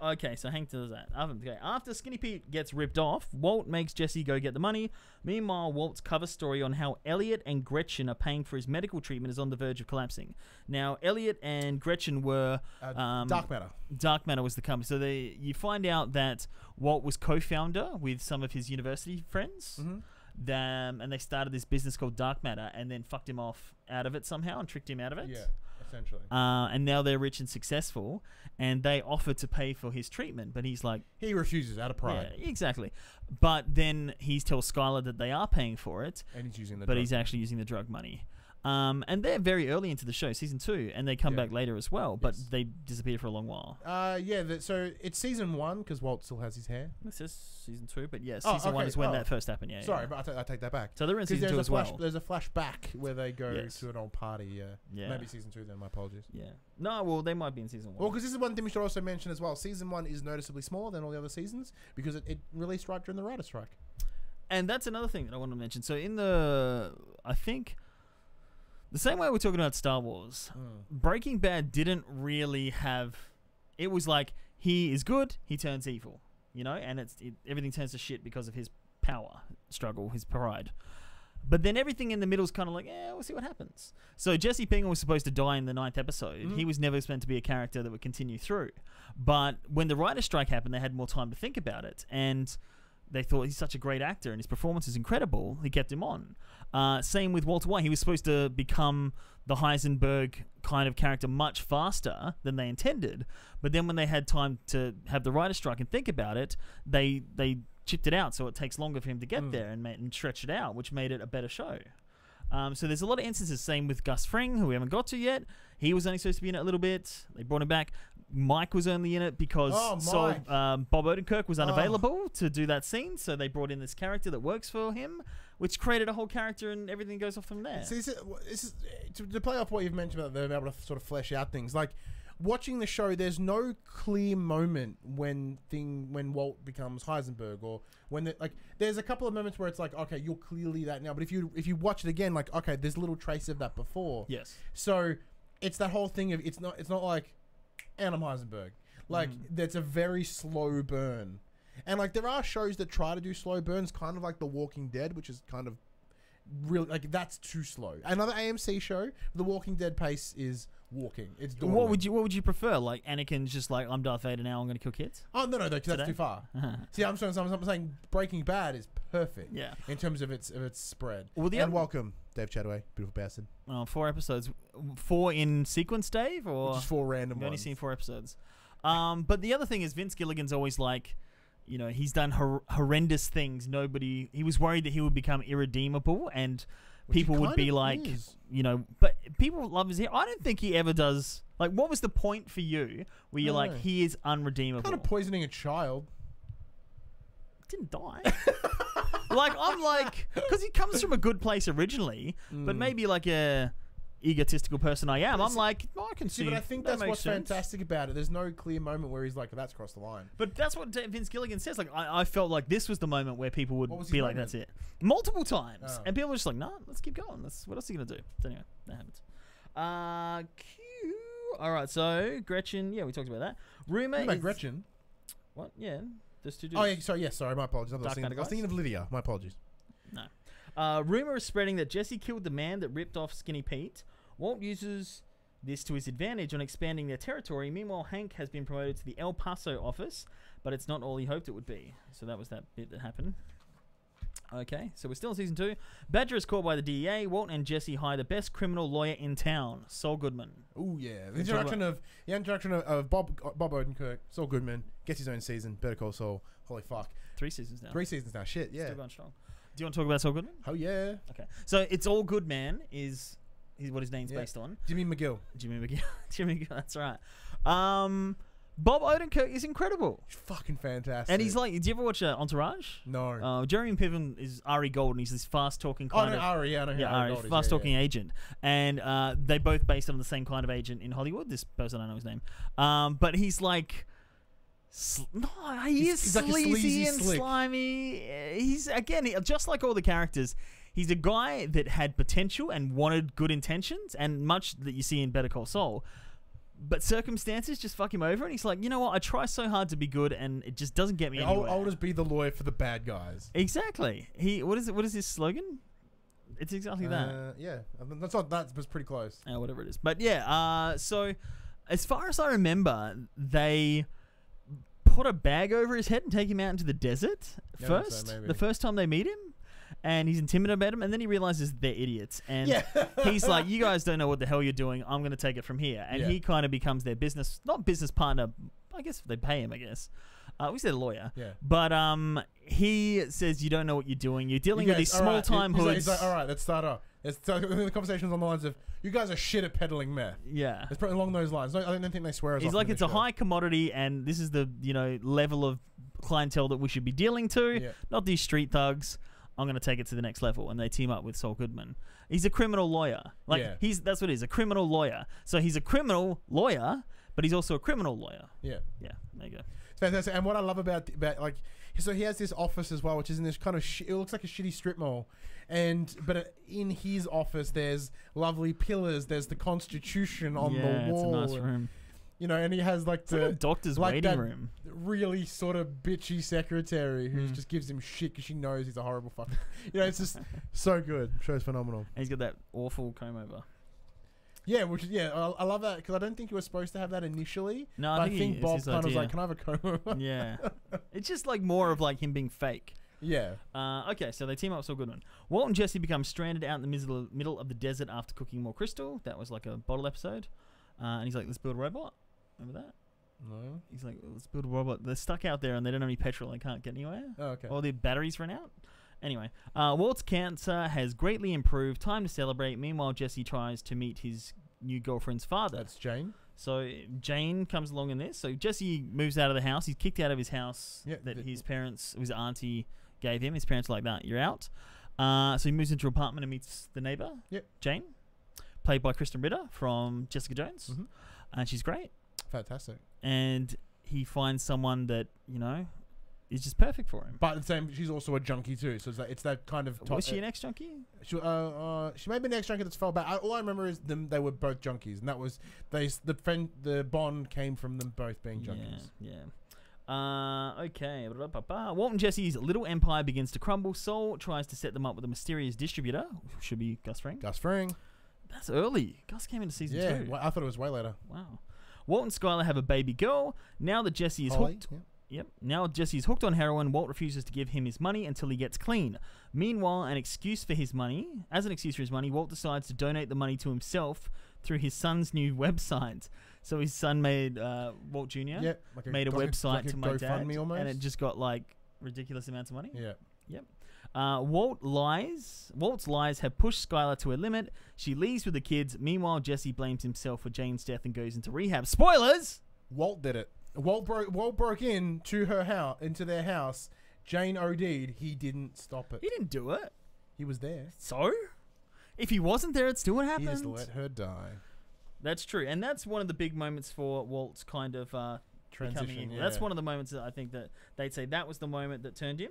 Okay, so hang to that. Okay, after Skinny Pete gets ripped off, Walt makes Jesse go get the money. Meanwhile, Walt's cover story on how Elliot and Gretchen are paying for his medical treatment is on the verge of collapsing. Now, Elliot and Gretchen were... Dark Matter. Dark Matter was the company. So you find out that Walt was co-founder with some of his university friends. And they started this business called Dark Matter and then fucked him off out of it somehow and tricked him out of it. Yeah, essentially. And now they're rich and successful, and they offer to pay for his treatment, but he's like... He refuses out of pride. Yeah, exactly. But then he tells Skyler that they are paying for it. And he's using the But drug. he's actually using the drug money. And they're very early into the show, season 2, and they come back later as well, but they disappear for a long while. So it's season 1 because Walt still has his hair. This is season 2, but yes, season 1 is when that first happened. Yeah. Sorry, but I take that back. So they're in season 2 as well. There's a flashback where they go to an old party. Yeah. Maybe season 2 then. My apologies. Yeah. No, well, they might be in season 1. Well, because this is one thing we should also mention as well. Season 1 is noticeably smaller than all the other seasons because it released right during the writer's strike. And that's another thing that I want to mention. So I think... The same way we're talking about Star Wars, Breaking Bad didn't really have... It was like, he is good, he turns evil, and everything turns to shit because of his power struggle, his pride. But then everything in the middle is kind of like, we'll see what happens. So Jesse Pinkman was supposed to die in the 9th episode. He was never meant to be a character that would continue through. But when the writer's strike happened, they had more time to think about it. And... they thought he's such a great actor and his performance is incredible. He kept him on. Same with Walter White. He was supposed to become the Heisenberg kind of character much faster than they intended. But then when they had time to have the writer's strike and think about it, they chipped it out so it takes longer for him to get there and stretch it out, which made it a better show. So there's a lot of instances. Same with Gus Fring, who we haven't got to yet. He was only supposed to be in it a little bit. They brought him back. Mike was only in it because Bob Odenkirk was unavailable to do that scene, so they brought in this character that works for him, which created a whole character, and everything goes off from there. So this is to play off what you've mentioned about them able to sort of flesh out things. Like watching the show, there's no clear moment when Walt becomes Heisenberg, or when there's a couple of moments where it's like, okay, you're clearly that now, but if you watch it again, like, okay, there's a little trace of that before. Yes. So it's that whole thing of it's not like, and I'm Heisenberg. Like, that's a very slow burn. And, like, there are shows that try to do slow burns, kind of like The Walking Dead, which is kind of really, like, that's too slow. Another AMC show, The Walking Dead pace is walking. It's dawdling. What would you prefer? Like, Anakin's just like, I'm Darth Vader now, I'm going to kill kids? Oh, no, that's too far. See, I'm saying Breaking Bad is perfect in terms of its spread. And welcome, Dave Chataway, beautiful bastard. 4 episodes. 4 in sequence, Dave? Or just 4 random ones. I've only seen 4 episodes. But the other thing is Vince Gilligan's always like, he's done horrendous things. He was worried that he would become irredeemable and people would be like, but people love his hair. I don't think he ever does. Like, what was the point for you where you're like, he is unredeemable? Kind of poisoning a child. Didn't die. Like, I'm like, because he comes from a good place originally, but maybe like a egotistical person I am, I'm like, I can see. But I think that's what's fantastic about it. There's no clear moment where he's like, that's crossed the line. But that's what Vince Gilligan says. Like, I felt like this was the the moment where people would be like, that's it. Multiple times. And people were just like, nah, let's keep going. What else are you going to do? So anyway, that happens. All right, so Gretchen. Yeah, we talked about that. Rumor What about is Gretchen? what? Yeah, there's two dudes. Oh, yeah, sorry, my apologies. I was Dark Matter thinking of Lydia. My apologies. No. Rumor is spreading that Jesse killed the man that ripped off Skinny Pete. Walt uses this to his advantage on expanding their territory. Meanwhile, Hank has been promoted to the El Paso office, but it's not all he hoped it would be. So that was that bit that happened. Okay, so we're still in season 2. Badger is called by the DEA. Walt and Jesse hire the best criminal lawyer in town, Saul Goodman. Oh yeah, the introduction of Bob Odenkirk, Saul Goodman gets his own season. Better Call Saul. Holy fuck, 3 seasons now. 3 seasons now. Shit, yeah. Still going strong. Do you want to talk about Saul Goodman? Oh yeah. Okay, so It's All Good Man is what his name's based on. Jimmy McGill. Jimmy McGill, that's right. Bob Odenkirk is incredible. He's fucking fantastic. And he's like, do you ever watch Entourage? No. Jeremy Piven is Ari Gold, and he's this fast-talking kind of... Ari, yeah, I know who Ari Ari, Gold is. fast-talking agent. And they both based on the same kind of agent in Hollywood. This person, I don't know his name. But he's like... he's like a sleazy sleazy and slick. slimy. He's, again, just like all the characters, he's a guy that had potential and wanted good intentions, and much that you see in Better Call Saul. But circumstances just fuck him over, and he's like, you know what? I try so hard to be good, and it just doesn't get me anywhere. I'll just be the lawyer for the bad guys. Exactly. What is his slogan? It's exactly that. Yeah, that's not that, but it's pretty close. Whatever it is. But yeah. So as far as I remember, they put a bag over his head and take him out into the desert first. So, the first time they meet him. And he's intimidated about him, and then he realizes they're idiots. And he's like, you guys don't know what the hell you're doing. I'm going to take it from here. And he kind of becomes their not business partner. I guess they pay him, I guess. We said a lawyer. Yeah. But he says, you don't know what you're doing. You're dealing with these small-time hoods. He's like, all right, let's start off. The conversation's on the lines of, you guys are shit at peddling meth. Yeah. It's probably along those lines. I don't think they swear as He's often like, in it's the a show. high commodity, and this is the level of clientele that we should be dealing to. Yeah. Not these street thugs. I'm going to take it to the next level. And they team up with Saul Goodman. He's a criminal lawyer. That's what it is, a criminal lawyer. So he's a criminal lawyer, but he's also a criminal lawyer. Yeah. Yeah, there you go. It's fantastic. And what I love about so he has this office as well, which is in this kind of it looks like a shitty strip mall. But in his office, there's lovely pillars. There's the Constitution on the wall. It's a nice room. And he has like It's like a doctor's waiting room. Really sort of bitchy secretary who just gives him shit because she knows he's a horrible fucking... it's just so good. Show's phenomenal. And he's got that awful comb over. Yeah, I love that because I don't think he was supposed to have that initially. No, I think Bob kind of was like, can I have a comb over? Yeah. It's just like more of like him being fake. Yeah. Okay, so they team up with Saul Goodman. Walt and Jesse become stranded out in the middle of the desert after cooking more crystal. That was like a bottle episode. And he's like, let's build a robot. Remember that? No. He's like, let's build a robot. They're stuck out there and they don't have any petrol. They can't get anywhere. Oh, okay. Or their batteries run out. Anyway, Walt's cancer has greatly improved. Time to celebrate. Meanwhile, Jesse tries to meet his new girlfriend's father. That's Jane. So Jane comes along in this. So Jesse moves out of the house. He's kicked out of his house that his auntie gave him. His parents are like, nah, you're out. So he moves into an apartment and meets the neighbor, Jane, played by Kristen Ritter from Jessica Jones. Mm-hmm. And she's great. Fantastic. And he finds someone that, is just perfect for him. But at the same, she's also a junkie too. So it's that kind of... Was she an ex-junkie? She may have been an ex-junkie that's fell back. All I remember is they were both junkies. And that was... The bond came from them both being junkies. Yeah. Okay. Walt and Jesse's little empire begins to crumble. Saul tries to set them up with a mysterious distributor. Should be Gus Fring. Gus Fring. That's early. Gus came into season 2. Yeah, well, I thought it was way later. Wow. Walt and Skyler have a baby girl. Now that Jesse is hooked... Yep. Now Jesse is hooked on heroin. Walt refuses to give him his money until he gets clean. Meanwhile, as an excuse for his money, Walt decides to donate the money to himself through his son's new website. So his son made Walt Jr. Made a website to my dad, and it just got like ridiculous amounts of money. Yeah. Yep. Walt's lies have pushed Skyler to her limit. She leaves with the kids. Meanwhile, Jesse blames himself for Jane's death and goes into rehab. Spoilers! Walt did it. Walt broke into their house. Jane OD'd. He didn't stop it. He didn't do it. He was there. So? If he wasn't there, it still would happen. He just let her die. That's true. And that's one of the big moments for Walt's kind of transition. That's one of the moments that I think that they'd say that was the moment that turned him.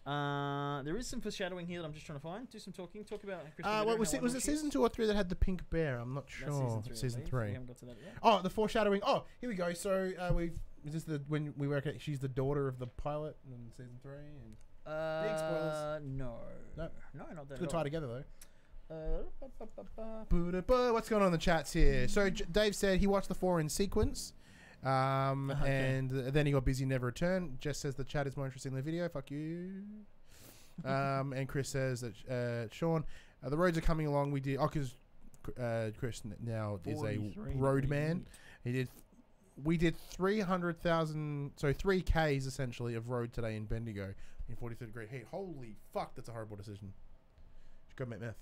There is some foreshadowing here that I'm just trying to find. Do some talking. Talk about was it season 2 or 3 that had the pink bear? I'm not sure. That's Season 3. We haven't got to that yet. Oh, the foreshadowing. Oh, here we go. So is this when we work out she's the daughter of the pilot in season 3? And big spoilers. No, not that. It's good tie together though. What's going on in the chats here? So Dave said he watched the 4 in sequence. And then he got busy, never returned. Jess says the chat is more interesting than the video. Fuck you. And Chris says that Sean, the roads are coming along. We did because Chris now is a road man. We did 300,000, so 3Ks essentially of road today in Bendigo in 43 degree heat. Holy fuck, that's a horrible decision. Should go make meth.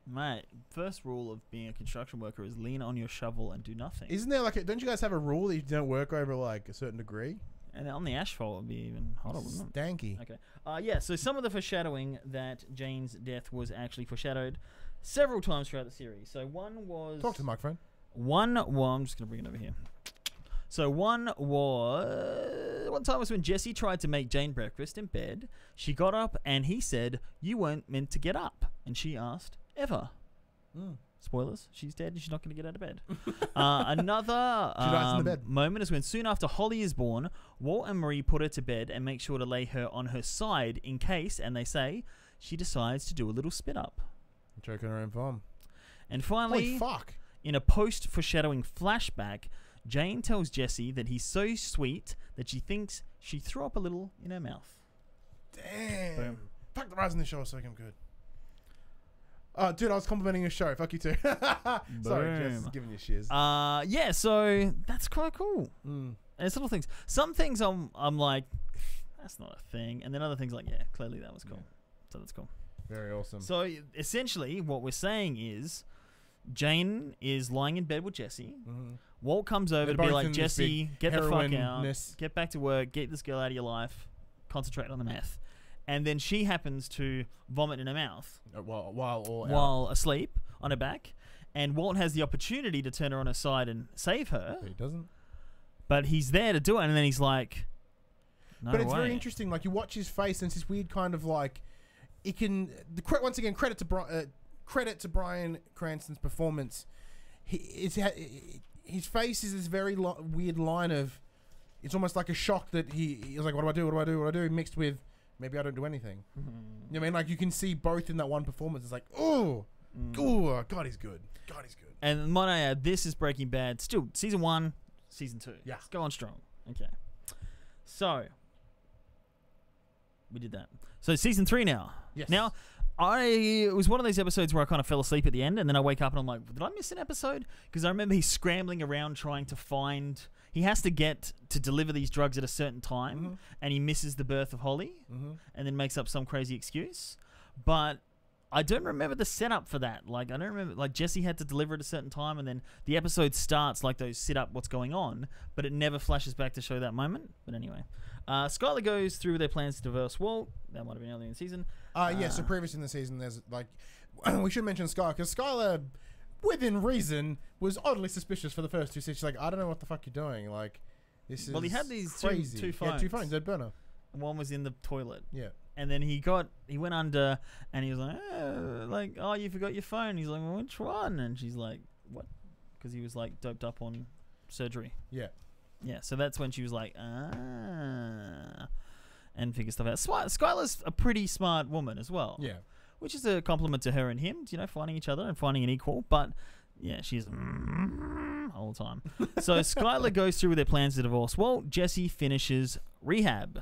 Mate, first rule of being a construction worker is lean on your shovel and do nothing. Isn't there don't you guys have a rule that you don't work over like a certain degree? And on the asphalt would be even hotter, wouldn't it? Stanky. Okay. Yeah, so some of the foreshadowing that Jane's death was actually foreshadowed several times throughout the series. So one was... Talk to the microphone. I'm just going to bring it over here. So one time was when Jesse tried to make Jane breakfast in bed. She got up and he said, "You weren't meant to get up." And she asked, "Ever?" Spoilers, she's dead and she's not going to get out of bed. Another moment is when soon after Holly is born, Walt and Marie put her to bed and make sure to lay her on her side in case, and they say, she decides to do a little spit up. Choking her own bomb. And finally, in a post-foreshadowing flashback, Jane tells Jesse that he's so sweet that she thinks she threw up a little in her mouth. Damn. Boom. Fuck, the rise in the show is so damn good. Oh, dude, I was complimenting your show. Fuck you too. Sorry, Jess, giving you shiz. Yeah, so that's quite cool. And it's little things. Some things I'm like, that's not a thing. And then other things like, yeah, clearly that was cool. Yeah. So that's cool. Very awesome. So essentially what we're saying is Jane is lying in bed with Jesse. Walt comes over to be like, Jesse, get the fuck out. Get back to work. Get this girl out of your life. Concentrate on the meth. And then she happens to vomit in her mouth while asleep on her back. And Walt has the opportunity to turn her on her side and save her. But he doesn't. But he's there to do it. And then he's like, no But it's way. very interesting. Like, you watch his face and it's this weird kind of like... It can... Once again, credit to Bryan Cranston's performance. His face is this very weird line of... It's almost like a shock that he's like, what do I do? What do I do? What do I do? Mixed with... Maybe I don't do anything. You know what I mean? Like, you can see both in that one performance. It's like, oh, God, he's good. God, he's good. And might I add, this is Breaking Bad. Still, season 1, season 2. Yeah. It's going strong. Okay. So, we did that. So, season 3 now. Yes. Now, it was one of those episodes where I kind of fell asleep at the end, and then I wake up and I'm like, did I miss an episode? Because I remember he's scrambling around trying to find... He has to get to deliver these drugs at a certain time, and he misses the birth of Holly, and then makes up some crazy excuse. But I don't remember the setup for that. Like, I don't remember. Like, Jesse had to deliver at a certain time, and then the episode starts like those sit up what's going on, but it never flashes back to show that moment. But anyway, Skyler goes through their plans to divorce Walt. That might have been earlier in the season. Yeah. So previous in the season, there's like we should mention Skyler because Skyler, within reason, was oddly suspicious for the first 2 seasons. She's like, I don't know what the fuck you're doing. Like, this is he had these crazy. two phones. He had 2 phones. They'd burner. One was in the toilet. Yeah. And then he went under, and he was like, oh, you forgot your phone. He's like, well, which one? And she's like, what? Because he was like doped up on surgery. Yeah. Yeah. So that's when she was like, and figure stuff out. Skylar's a pretty smart woman as well. Yeah. Which is a compliment to her and him, you know, finding each other and finding an equal. But yeah, she's all the time. So Skyler goes through with their plans to divorce Walt. Jesse finishes Rehab.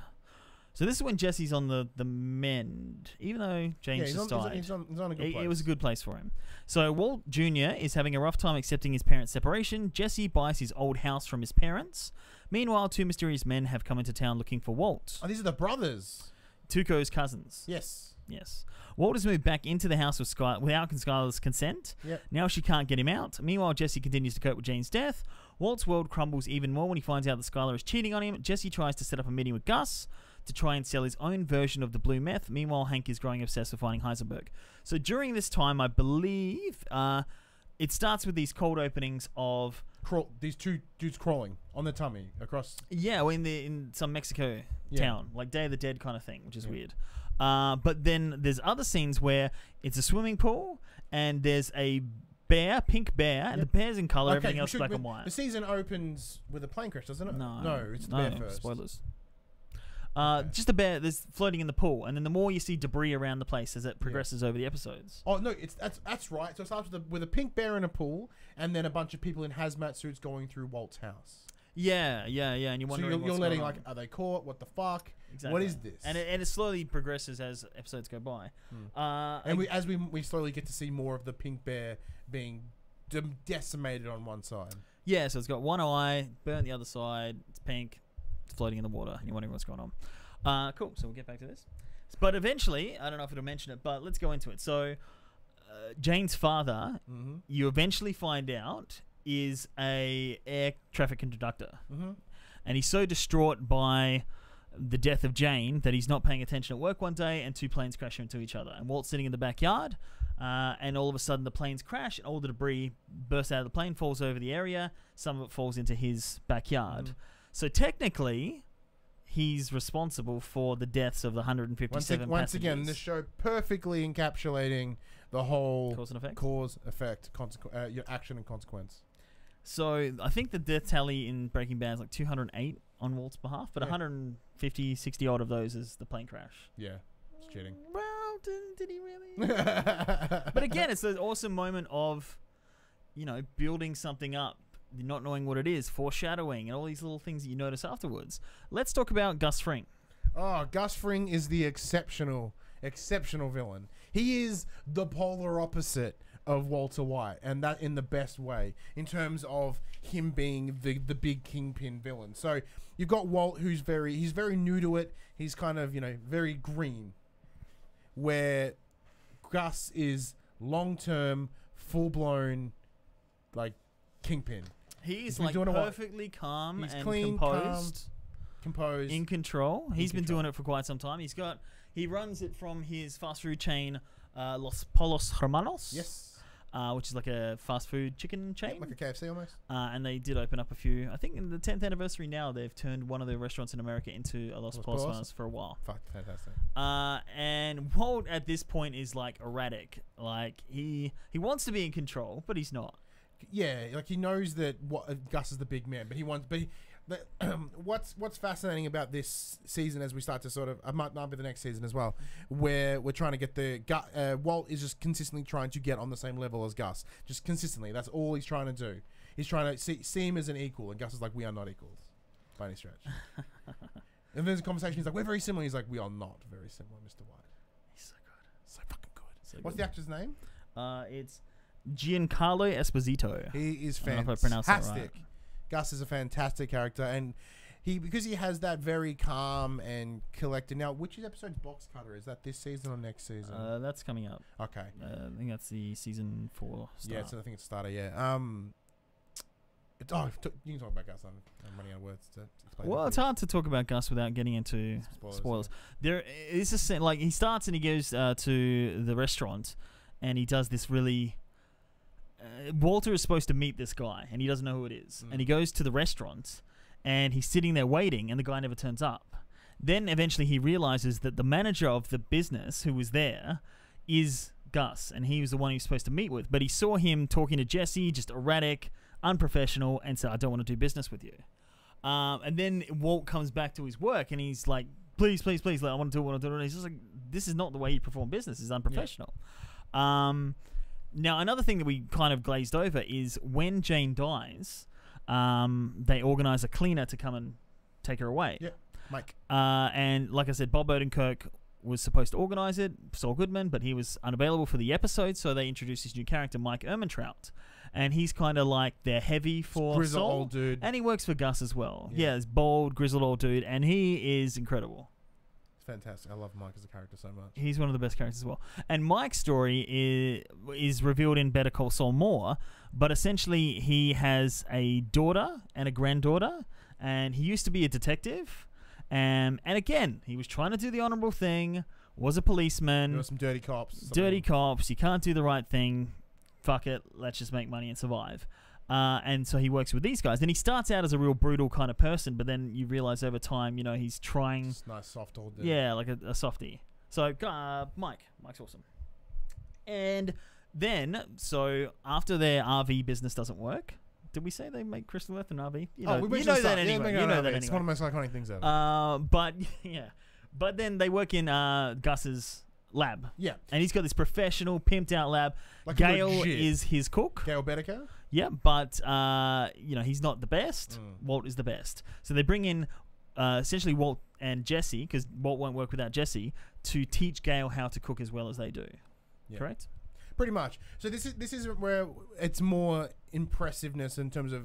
So this is when Jesse's on the mend, even though James just died. He's on a good place. It was a good place for him. So Walt Jr. is having a rough time accepting his parents' separation. Jesse buys his old house from his parents. Meanwhile, 2 mysterious men have come into town looking for Walt. Oh, these are the brothers. Tuco's cousins. Yes. Walt has moved back into the house with without Skyler's consent. Yep. Now she can't get him out. Meanwhile, Jesse continues to cope with Jane's death. Walt's world crumbles even more when he finds out that Skyler is cheating on him. Jesse tries to set up a meeting with Gus to try and sell his own version of the blue meth. Meanwhile, Hank is growing obsessed with finding Heisenberg. So during this time, I believe it starts with these cold openings of... These 2 dudes crawling on their tummy across... Yeah, in some Mexico town. Like Day of the Dead kind of thing, which is weird. But then there's other scenes where it's a swimming pool and there's a bear, pink bear, and the bear's in color. Everything else black and white. The season opens with a plane crash, doesn't it? No, it's the bear first. Spoilers. Just a bear that's floating in the pool, and then the more you see debris around the place as it progresses over the episodes. Oh no, that's right. So it starts with a pink bear in a pool, and then a bunch of people in hazmat suits going through Walt's house. Yeah, and you're wondering you're letting like, are they caught? What the fuck? Exactly. What is this? And it slowly progresses as episodes go by. And we slowly get to see more of the pink bear being decimated on one side. Yeah, so it's got one eye, burnt the other side. It's pink. It's floating in the water. And you're wondering what's going on. Cool. So we'll get back to this. But eventually, I don't know if it'll mention it, but let's go into it. So Jane's father, you eventually find out, is a air traffic conductor. And he's so distraught by the death of Jane that he's not paying attention at work one day, and two planes crash into each other. And Walt's sitting in the backyard, and all of a sudden the planes crash, and all the debris bursts out of the plane, falls over the area. Some of it falls into his backyard. So technically, he's responsible for the deaths of the 157 passengers. Once again, this show perfectly encapsulating the whole cause and effect, action and consequence. So I think the death tally in Breaking Bad is like 208 on Walt's behalf, but 150, 60 odd of those is the plane crash. Yeah, it's cheating. Well, did he really? But again, it's an awesome moment of, building something up, not knowing what it is, foreshadowing, and all these little things that you notice afterwards. Let's talk about Gus Fring. Oh, Gus Fring is the exceptional villain. He is the polar opposite of Walter White, and that in the best way, in terms of him being the big kingpin villain. So you've got Walt, he's very new to it. He's kind of very green, where Gus is long-term, full-blown, like kingpin. He's like perfectly calm and clean, composed, in control. He's been doing it for quite some time. He runs it from his fast food chain, Los Polos Hermanos. Yes. Which is like a fast food chicken chain. Like a KFC almost. And they did open up a few. I think in the 10th anniversary now, they've turned one of their restaurants in America into a Los Polos Hermanos for a while. Fuck, fantastic. And Walt at this point is like erratic. Like he wants to be in control, but he's not. Yeah, like he knows that Gus is the big man, but he wants. But what's fascinating about this season, as we start to sort of, might be the next season as well, where we're trying to get Walt is just consistently trying to get on the same level as Gus, just consistently. That's all he's trying to do. He's trying to see him as an equal, and Gus is like, we are not equals by any stretch. And there's a conversation. He's like, we're very similar. He's like, we are not very similar, Mr. White. He's so good, so fucking good. So What's the actor's name? It's Giancarlo Esposito. He is fantastic. I don't know if I pronounced that right. Gus is a fantastic character, and because he has that very calm and collected. Now, which episode's Box Cutter? Is that this season or next season? That's coming up. Okay. I think that's the season 4 start. Yeah, so I think it's starter. Yeah. You can talk about Gus. I'm running out of words to explain. Well, it's hard to talk about Gus without getting into spoilers. There is a scene, like he starts and he goes to the restaurant, and he does this really. Walter is supposed to meet this guy, and he doesn't know who it is. And he goes to the restaurant, and he's sitting there waiting, and the guy never turns up. Then eventually he realizes that the manager of the business who was there is Gus, and he was the one he was supposed to meet with. But he saw him talking to Jesse, just erratic, unprofessional, and said, I don't want to do business with you. And then Walt comes back to his work, and he's like, please, like, I want to do it. And he's just like, this is not the way you perform business. It's unprofessional. Yeah. Now, another thing that we kind of glazed over is when Jane dies, they organize a cleaner to come and take her away. Yeah, Mike. And like I said, Bob Odenkirk was supposed to organize it, Saul Goodman, but he was unavailable for the episode, so they introduced this new character, Mike Ehrmantraut. And he's kind of like their heavy for grizzled Saul. Old dude. And he works for Gus as well. Yeah, this bold, grizzled old dude, and he is incredible. Fantastic. I love Mike as a character so much. He's one of the best characters as well. And Mike's story is revealed in Better Call Saul more, but essentially he has a daughter and a granddaughter, and he used to be a detective. And again, he was trying to do the honorable thing, was a policeman. There were some dirty cops. Dirty cops. You can't do the right thing. Fuck it. Let's just make money and survive. And so he works with these guys. And he starts out as a real brutal kind of person, but then you realize over time, he's trying... Just nice, soft old dude. Yeah, like a softie. So Mike's awesome. And then, so after their RV business doesn't work, did we say they make Crystal Earth an RV? You know, we you know that anyway. anyway. Yeah, You know that It's anyway. one of the most iconic things ever. But then they work in Gus's lab. Yeah. And he's got this professional, pimped out lab. Like Gail legit. is his cook. Gail Bedecker? Yeah, but he's not the best. Walt is the best. So they bring in essentially Walt and Jesse, because Walt won't work without Jesse, to teach Gail how to cook as well as they do. Yeah. Correct? Pretty much. So this is where it's more impressiveness in terms of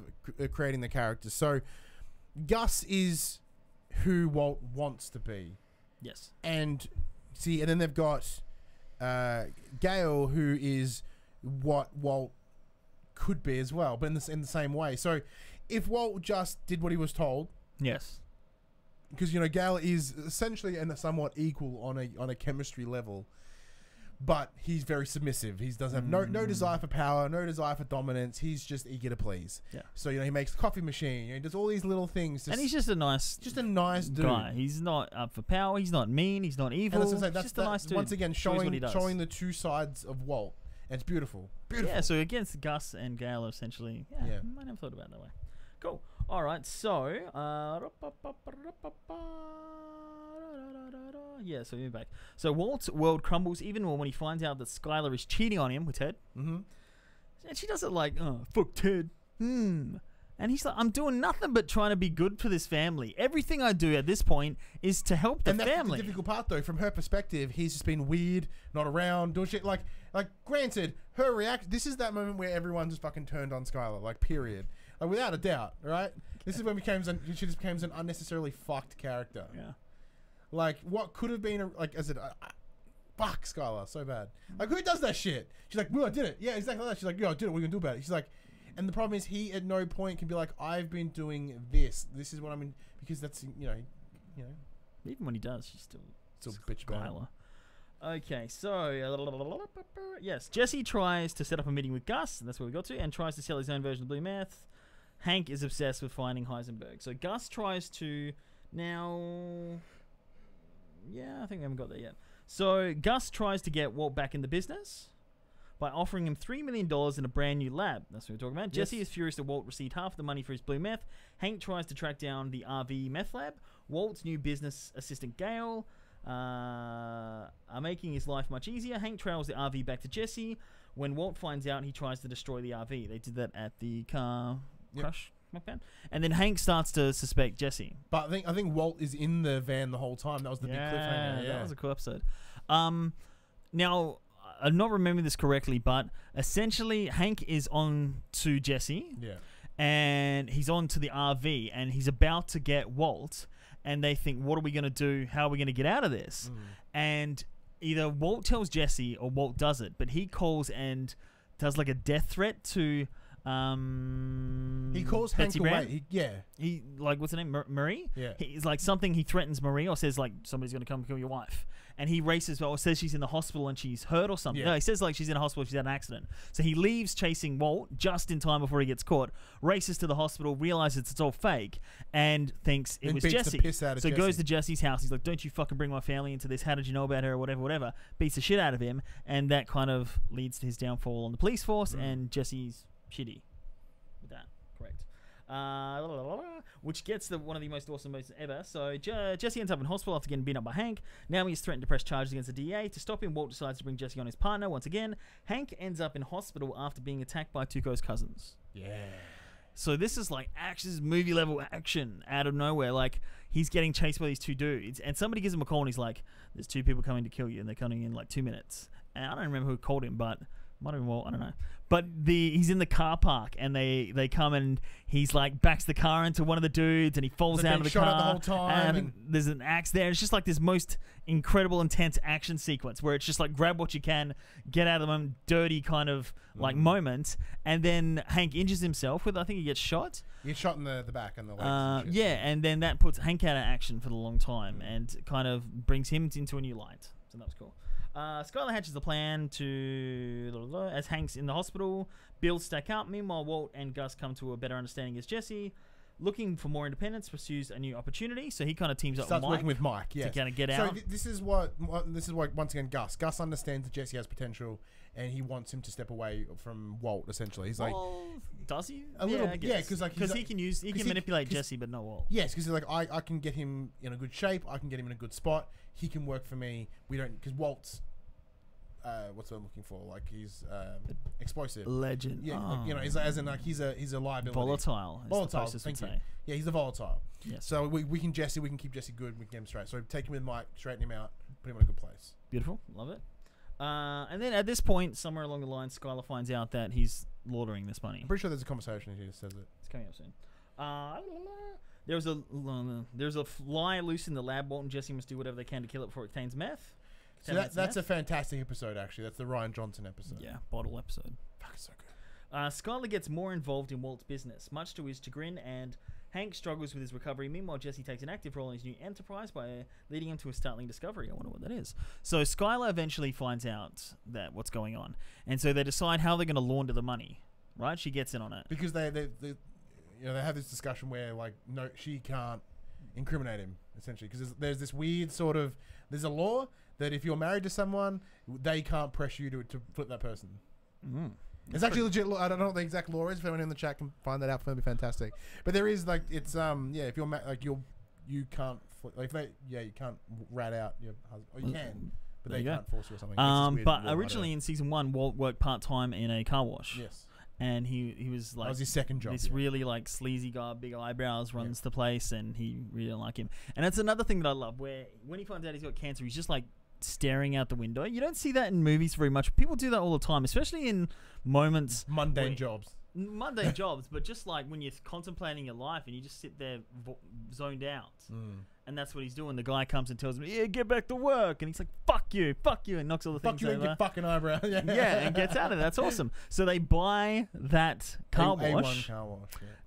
creating the characters. So Gus is who Walt wants to be. Yes. And then they've got Gail, who is what Walt could be as well, but in the same way. So if Walt just did what he was told, yes, because Gail is essentially and somewhat equal on a chemistry level, but he's very submissive. He doesn't have no desire for power, no desire for dominance. He's just eager to please. Yeah. So he makes the coffee machine. He does all these little things. And he's just a nice dude. Guy. He's not up for power. He's not mean. He's not evil. And that's just a nice dude. Once again, showing the two sides of Walt. And it's beautiful. Beautiful. Yeah. So against Gus and Gail, essentially. Yeah. I never thought about it that way. Cool. All right. So. Yeah, so we're back. So Walt's world crumbles even more when he finds out that Skyler is cheating on him with Ted. Mm-hmm. And she does it like, oh, fuck Ted. And he's like, I'm doing nothing but trying to be good for this family. Everything I do at this point is to help the family. And that's the difficult part, though. From her perspective, he's just been weird, not around, doing shit. Like granted, her reaction, this is that moment where everyone just fucking turned on Skyler, like, period. Like, without a doubt, right? This is when she just becomes an unnecessarily fucked character. Yeah. Like, what could have been, fuck, Skylar, so bad. Like, who does that shit? She's like, well, I did it. Yeah, exactly like that. She's like, yeah, I did it. What are you going to do about it? She's like, and the problem is he at no point can be like, I've been doing this. This is what I'm in, because that's, Even when he does, she's still bitch about it. Okay, so, yes, Jesse tries to set up a meeting with Gus, and that's where we got to, and tries to sell his own version of blue meth. Hank is obsessed with finding Heisenberg. So Gus tries to now... Yeah, I think we haven't got there yet. So Gus tries to get Walt back in the business by offering him $3 million in a brand new lab. That's what we're talking about. Yes. Jesse is furious that Walt received half of the money for his blue meth. Hank tries to track down the RV meth lab. Walt's new business assistant, Gail, are making his life much easier. Hank trails the RV back to Jesse. When Walt finds out, he tries to destroy the RV. They did that at the car crash. And then Hank starts to suspect Jesse. But I think Walt is in the van the whole time. That was the big cliffhanger. Yeah, that was a cool episode. Now, I'm not remembering this correctly, but essentially Hank is on to Jesse. Yeah. And he's on to the RV, and he's about to get Walt, and they think, what are we going to do? How are we going to get out of this? And either Walt tells Jesse or Walt does it, but he calls and does like a death threat to... he calls Betsy Hank Brown. away. He like, what's her name? Marie? Yeah. He's like something, he threatens Marie or says like somebody's going to come kill your wife. And he races, or says she's in the hospital and she's hurt or something. Yeah. No, he says like she's in a hospital, she's had an accident. So he leaves chasing Walt just in time before he gets caught, races to the hospital, realizes it's all fake, and thinks it was Jesse. So goes to Jesse's house. He's like, don't you fucking bring my family into this. How did you know about her or whatever. Beats the shit out of him. And that kind of leads to his downfall on the police force, and Jesse's shitty with that. Correct. Which gets one of the most awesome moments ever. So Jesse ends up in hospital after getting beaten up by Hank. Now he's threatened to press charges against the DA. To stop him, Walt decides to bring Jesse on his partner once again. Hank ends up in hospital after being attacked by Tuco's cousins. Yeah. So this is like movie level action out of nowhere. Like, he's getting chased by these two dudes, and somebody gives him a call and he's like, there's two people coming to kill you, and they're coming in like 2 minutes. And I don't remember who called him, but might have been Walt, I don't know. But he's in the car park, and they come, and he's like backs the car into one of the dudes, and he falls out of the car. Shot at the whole time, and there's an axe there. It's just like this most incredible, intense action sequence where it's just like grab what you can, get out of the moment, dirty kind of like moment, and then Hank injures himself with, I think he gets shot. He gets shot in the back and the legs. Yeah, and then that puts Hank out of action for the long time, and kind of brings him into a new light. So that was cool. Skyler hatches the plan to, as Hank's in the hospital, bills stack up. Meanwhile, Walt and Gus come to a better understanding as Jesse. looking for more independence, pursues a new opportunity. So he kind of teams up Starts with Mike working with Mike, yes. to kind of get so out. This is what once again Gus understands that Jesse has potential, and he wants him to step away from Walt. Essentially, he's like, does he? A little, yeah, because he can manipulate Jesse, but not Walt. Yes, because he's like, I can get him in a good shape. I can get him in a good spot. He can work for me. We don't, because Walt's. What's what I'm looking for? Like he's explosive, legend. Yeah, you know, he's a liability. Volatile. Thank you. Yeah, he's a volatile. Yes. So we can keep Jesse good. We can get him straight. So take him with Mike, straighten him out, put him in a good place. Beautiful, love it. And then at this point, somewhere along the line, Skyler finds out that he's laundering this money. I'm pretty sure there's a conversation he just says it. It's coming up soon. There's a fly loose in the lab. Walt and Jesse must do whatever they can to kill it before it contains meth. So that's a fantastic episode, actually. That's the Ryan Johnson episode. Yeah, bottle episode. Fuck, it's so good. Skyler gets more involved in Walt's business, much to his chagrin, and Hank struggles with his recovery. Meanwhile, Jesse takes an active role in his new enterprise by leading him to a startling discovery. I wonder what that is. So Skyler eventually finds out that what's going on, and so they decide how they're going to launder the money. Right? She gets in on it because they have this discussion where like no, she can't incriminate him essentially because there's this weird sort of there's a law that if you're married to someone, they can't press you to flip that person. Mm. It's actually legit law. I don't know what the exact law is. If anyone in the chat can find that out for me, it'd be fantastic. But there is like it's if you're you can't flip, like you can't rat out your husband. Or you can, but they can't force you or something. But originally in season 1, Walt worked part-time in a car wash. Yes. And he was like, that was his second job. This really like sleazy guy, big eyebrows, runs the place, and he really didn't like him. And that's another thing that I love, where when he finds out he's got cancer, he's just like staring out the window. You don't see that in movies very much. People do that all the time, especially in moments mundane jobs, but just like when you're contemplating your life and you just sit there zoned out. And that's what he's doing. The guy comes and tells him, "Yeah, get back to work," and he's like, "Fuck you," and knocks all the things over. Fuck you and your fucking eyebrow. Yeah, and gets out of it. That's awesome. So they buy that car wash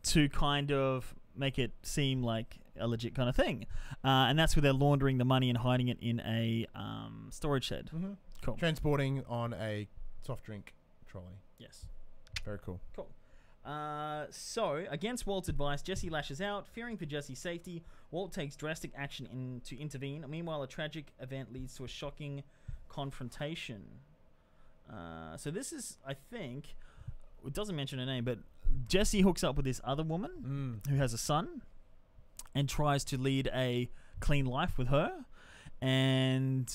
to kind of make it seem like a legit kind of thing, and that's where they're laundering the money and hiding it in a storage shed. Mm-hmm. Cool. Transporting on a soft drink trolley. Yes. Very cool. Cool. So, against Walt's advice, Jesse lashes out. Fearing for Jesse's safety, Walt takes drastic action to intervene. Meanwhile, a tragic event leads to a shocking confrontation. So this is, I think, it doesn't mention her name, but Jesse hooks up with this other woman who has a son and tries to lead a clean life with her. And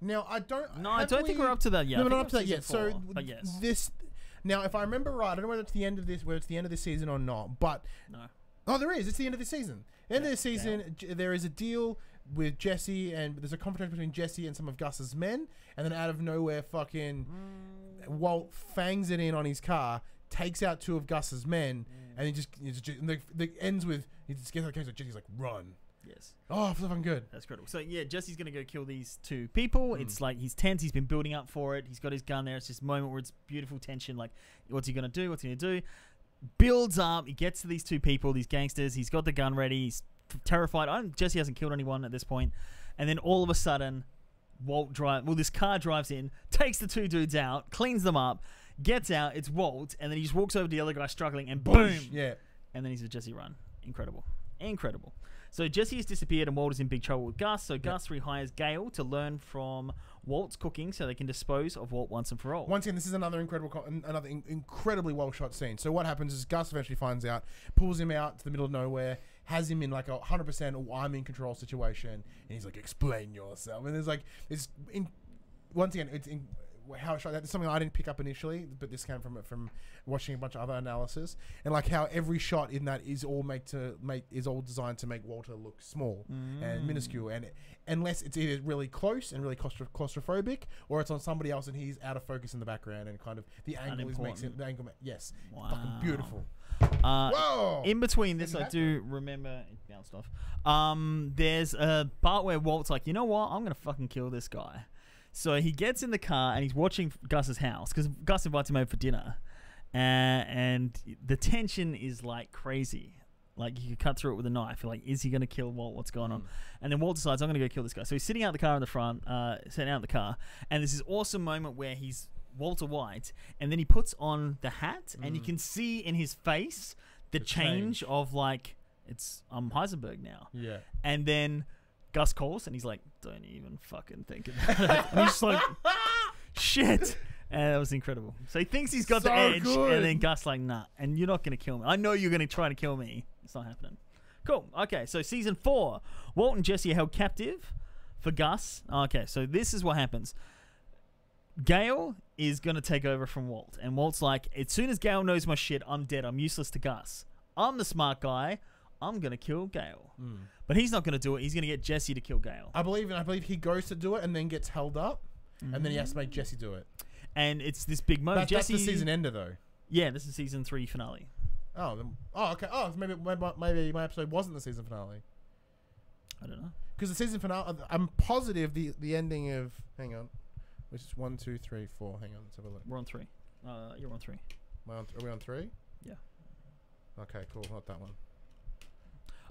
now I don't. No, I don't think we're up to that yet. No, we're not up to that yet. 4, so but yes. This. Now, if I remember right, I don't know whether it's the end of this season or not, but no. Oh, there is. It's the end of the season. End of the season, there is a deal with Jesse, and there's a confrontation between Jesse and some of Gus's men, and then out of nowhere, fucking Walt fangs it in on his car, takes out 2 of Gus's men, and it ends with he just gets out of the case, Jesse's like, "Run." Yes. Oh, fucking good. That's critical. So yeah, Jesse's gonna go kill these 2 people. It's like he's tense. He's been building up for it. He's got his gun there. It's this moment where it's beautiful tension. Like, what's he gonna do? What's he gonna do? Builds up. He gets to these 2 people, these gangsters. He's got the gun ready. He's terrified. Jesse hasn't killed anyone at this point. And then all of a sudden, this car drives in, takes the 2 dudes out, cleans them up, gets out. It's Walt, and then he just walks over to the other guy struggling, and boom. Yeah. And then he's a Jesse run. Incredible. So Jesse has disappeared and Walt is in big trouble with Gus. So Gus rehires Gale to learn from Walt's cooking so they can dispose of Walt once and for all. Once again, this is another incredibly well shot scene. So what happens is Gus eventually finds out, pulls him out to the middle of nowhere, has him in like a 100% I'm in control situation, and he's like, "Explain yourself." And there's like how shot that's something I didn't pick up initially, but this came from watching a bunch of other analysis, and like how every shot in that is all designed to make Walter look small and minuscule, and unless it's either really close and really claustrophobic, or it's on somebody else and he's out of focus in the background, and kind of the angle makes it yes, fucking beautiful. Whoa! In between this, I do remember it bounced off. There's a part where Walt's like, "You know what? I'm gonna fucking kill this guy." So he gets in the car and he's watching Gus's house because Gus invites him over for dinner, and the tension is like crazy. Like you could cut through it with a knife. You're like, is he going to kill Walt? What's going on? And then Walt decides, I'm going to go kill this guy. So he's sitting out the car in the front, sitting out in the car, and there's this awesome moment where he's Walter White, and then he puts on the hat, and you can see in his face the change of like, I'm Heisenberg now. Yeah. And then Gus calls and he's like, don't even fucking think about it. And he's just like, shit. And that was incredible. So he thinks he's got the edge, and then Gus like, nah, and you're not going to kill me. I know you're going to try to kill me. It's not happening. Cool. Okay, so season 4, Walt and Jesse are held captive for Gus. Okay, so this is what happens. Gale is going to take over from Walt, and Walt's like, as soon as Gale knows my shit, I'm dead. I'm useless to Gus. I'm the smart guy. I'm going to kill Gale. But he's not going to do it. He's going to get Jesse to kill Gale. I believe he goes to do it and then gets held up, and then he has to make Jesse do it. And it's this big moment. That's the season ender, though. Yeah, this is season 3 finale. Okay. Oh, maybe my episode wasn't the season finale. I don't know. Because the season finale, I'm positive the ending of. Hang on, which is 1, 2, 3, 4. Hang on, let's have a look. We're on 3. You're on 3. Are we on 3? Yeah. Okay, cool. Not that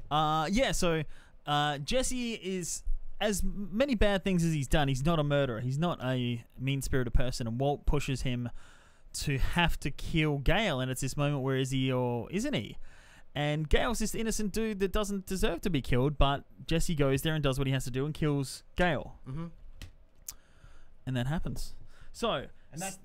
one. Yeah. So Jesse is, as many bad things as he's done, he's not a murderer. He's not a mean-spirited person, and Walt pushes him to have to kill Gale, and it's this moment where is he or isn't he? And Gale's this innocent dude that doesn't deserve to be killed, but Jesse goes there and does what he has to do and kills Gale. And that happens. So, and that's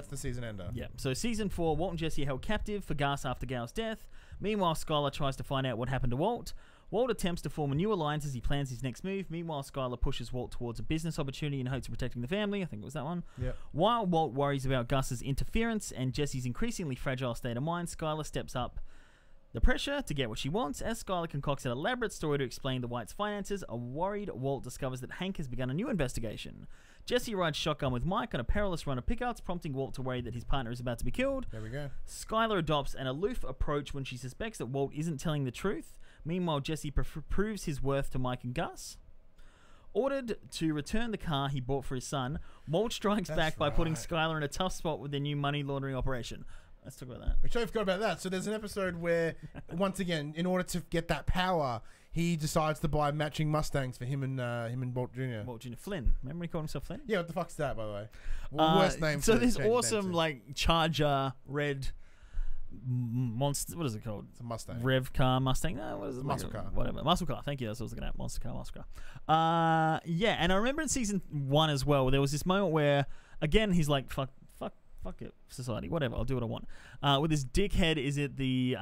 the season ender. Yeah. So season 4, Walt and Jesse are held captive for Gus after Gale's death. Meanwhile, Skyler tries to find out what happened to Walt. Walt attempts to form a new alliance as he plans his next move. Meanwhile, Skyler pushes Walt towards a business opportunity in hopes of protecting the family. I think it was that one. Yeah. While Walt worries about Gus's interference and Jesse's increasingly fragile state of mind, Skyler steps up the pressure to get what she wants. As Skyler concocts an elaborate story to explain the Whites' finances, a worried Walt discovers that Hank has begun a new investigation. Jesse rides shotgun with Mike on a perilous run of pickouts, prompting Walt to worry that his partner is about to be killed. There we go. Skyler adopts an aloof approach when she suspects that Walt isn't telling the truth. Meanwhile, Jesse proves his worth to Mike and Gus. Ordered to return the car he bought for his son, Walt strikes back by putting Skyler in a tough spot with their new money laundering operation. Let's talk about that. We totally forgot about that. So there's an episode where, once again, in order to get that power, he decides to buy matching Mustangs for him and Walt Jr. Walt Jr. Flynn. Remember he called himself Flynn? Yeah, what the fuck's that, by the way? Worst name. So this awesome like Charger red monster. What is it called? It's a Mustang. Rev car Mustang. No, what is it? Muscle car. Whatever. Muscle car. Thank you. That's what I was looking at. Monster car. Yeah, and I remember in season 1 as well, there was this moment where again he's like, fuck it, society, whatever, I'll do what I want. With his dickhead is at the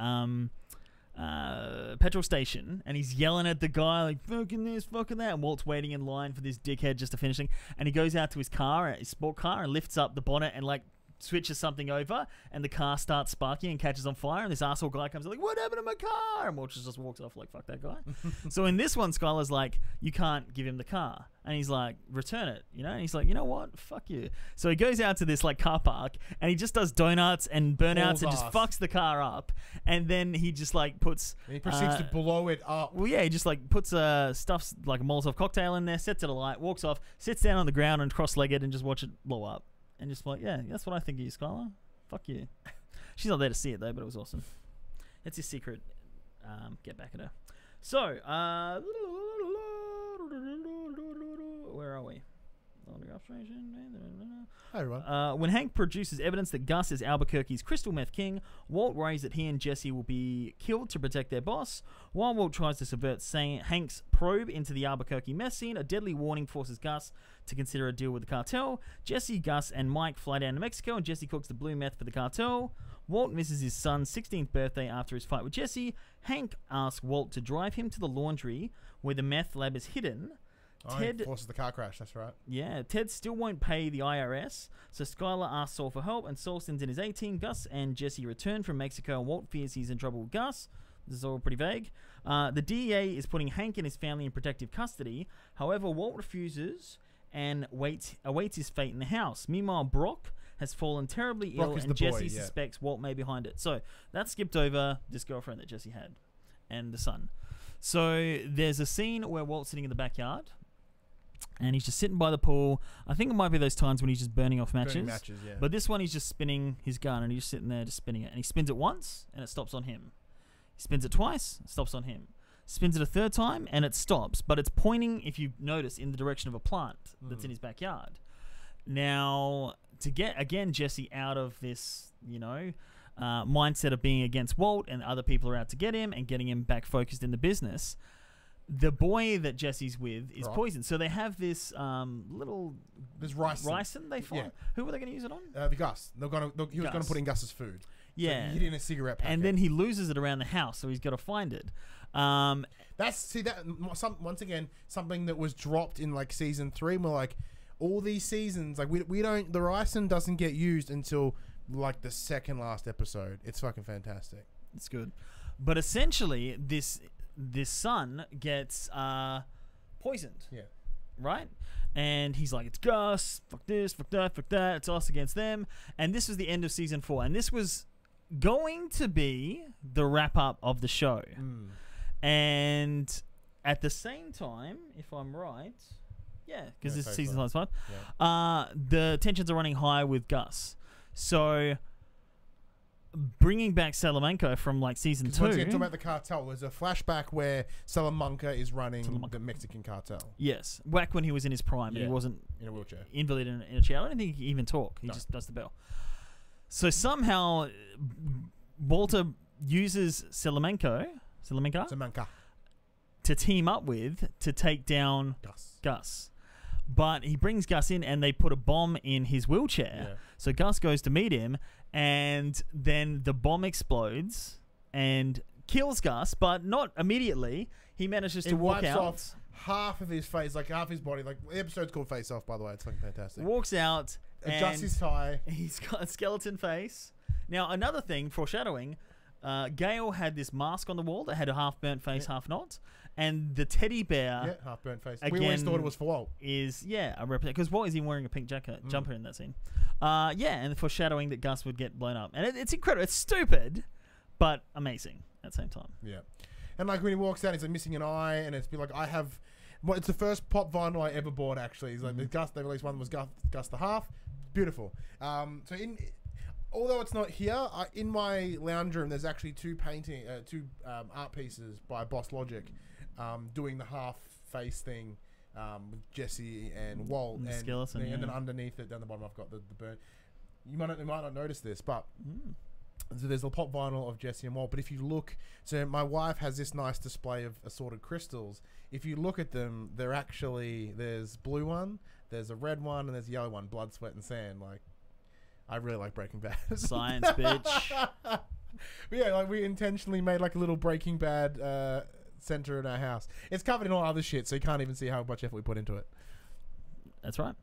petrol station, and he's yelling at the guy like, fucking this, fucking that, and Walt's waiting in line for this dickhead just to finish thing, and he goes out to his car, his sport car, and lifts up the bonnet and like switches something over, and the car starts sparking and catches on fire, and this asshole guy comes like, what happened to my car? And Walt just walks off like, fuck that guy. So in this one, Skyler's like, you can't give him the car, and he's like, return it, you know, and he's like, you know what, fuck you. So he goes out to this like car park, and he just does donuts and burnouts and just fucks the car up, and then he just like puts and he proceeds to blow it up. Well, yeah, he just like puts stuffs like a Molotov cocktail in there, sets it alight, walks off, sits down on the ground and cross-legged and just watch it blow up. And just like, yeah, that's what I think of you, Skyler. Fuck you. She's not there to see it, though, but it was awesome. It's his secret. Get back at her. So, where are we? Hi, everyone. When Hank produces evidence that Gus is Albuquerque's crystal meth king, Walt worries that he and Jesse will be killed to protect their boss. While Walt tries to subvert Hank's probe into the Albuquerque meth scene, a deadly warning forces Gus to consider a deal with the cartel. Jesse, Gus, and Mike fly down to Mexico, and Jesse cooks the blue meth for the cartel. Walt misses his son's 16th birthday after his fight with Jesse. Hank asks Walt to drive him to the laundry where the meth lab is hidden. Ted forces the car crash, that's right. Yeah, Ted still won't pay the IRS, so Skyler asks Saul for help, and Saul sends in his 18. Gus and Jesse return from Mexico, and Walt fears he's in trouble with Gus. This is all pretty vague. The DEA is putting Hank and his family in protective custody. However, Walt refuses and awaits his fate in the house. Meanwhile, Brock has fallen terribly ill, and Jesse suspects Walt may be behind it. So that skipped over this girlfriend that Jesse had and the son. So there's a scene where Walt's sitting in the backyard, and he's just sitting by the pool. I think it might be those times when he's just burning off matches. Yeah. But this one, he's just spinning his gun, and he's just sitting there just spinning it. And he spins it once, and it stops on him. He spins it twice, it stops on him. Spins it a third time, and it stops. But it's pointing, if you notice, in the direction of a plant that's in his backyard. Now, to get, again, Jesse out of this, you know, mindset of being against Walt and other people are out to get him and getting him back focused in the business. The boy that Jesse's with is poisoned. So they have this little... There's ricin they find. Yeah. Who were they going to use it on? The Gus. He was going to put in Gus's food. Yeah. So he hid in a cigarette packet. And then he loses it around the house, so he's got to find it. Once again, something that was dropped in like season 3. And we're like, all these seasons, like we don't... The ricin doesn't get used until like the second last episode. It's fucking fantastic. It's good. But essentially, this son gets poisoned. Yeah. Right? And he's like, it's Gus, fuck this, fuck that, fuck that, it's us against them. And this was the end of season 4. And this was going to be the wrap-up of the show. And at the same time, if I'm right... Yeah, because this season's last one. Yeah. The tensions are running high with Gus. So... bringing back Salamanca from like season 2. Once again, talking about the cartel, there's a flashback where Salamanca is running the Mexican cartel. Yes, back when he was in his prime, and he wasn't in a wheelchair, invalid in a chair. I don't think he can even talk. He just does the bell. So somehow, Walter uses Salamanca to team up with to take down Gus. But he brings Gus in, and they put a bomb in his wheelchair. Yeah. So Gus goes to meet him, and then the bomb explodes and kills Gus, but not immediately. He manages to walk out. Off half of his face, like half his body. Like the episode's called Face Off, by the way. It's fucking fantastic. Walks out, adjusts his tie. He's got a skeleton face. Now, another thing, foreshadowing. Gale had this mask on the wall that had a half burnt face, half not. And the teddy bear, half burnt face. Again, we always thought it was for Walt. Is a representative because Walt is even wearing a pink jumper in that scene. And foreshadowing that Gus would get blown up, and it's incredible. It's stupid, but amazing at the same time. Yeah, and like when he walks out, he's like missing an eye, and it's be like I have. Well, it's the first pop vinyl I ever bought. Actually, he's like the Gus. They released one that was Gus the Half. Beautiful. Although it's not here, in my lounge room, there's actually two art pieces by Boss Logic. Doing the half face thing with Jesse and Walt, and skeleton, and then underneath it, down the bottom, I've got the burn. You might not notice this, but so there's a pop vinyl of Jesse and Walt. But if you look, so my wife has this nice display of assorted crystals. If you look at them, they're actually there's blue one, there's a red one, and there's a yellow one. Blood, sweat, and sand. Like I really like Breaking Bad. Science, bitch. But yeah, like we intentionally made like a little Breaking Bad. Center in our house. It's covered in all other shit, so you can't even see how much effort we put into it. That's right.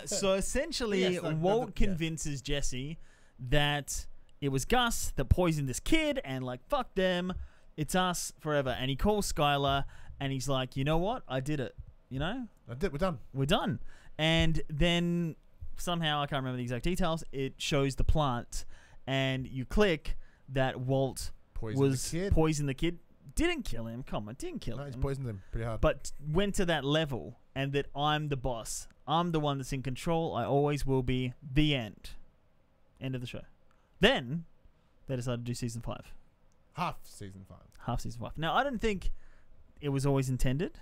So essentially, Walt convinces Jesse that it was Gus that poisoned this kid, and like, fuck them, it's us forever. And he calls Skyler, and he's like, you know what? I did it. You know? We're done. And then somehow, I can't remember the exact details, it shows the plant, and you click that Walt poisoned the kid. Didn't kill him. Come on, didn't kill him. He's poisoned him pretty hard. But went to that level, and that I'm the boss. I'm the one that's in control. I always will be. The end. End of the show. Then they decided to do season 5. Half season 5. Now, I don't think it was always intended.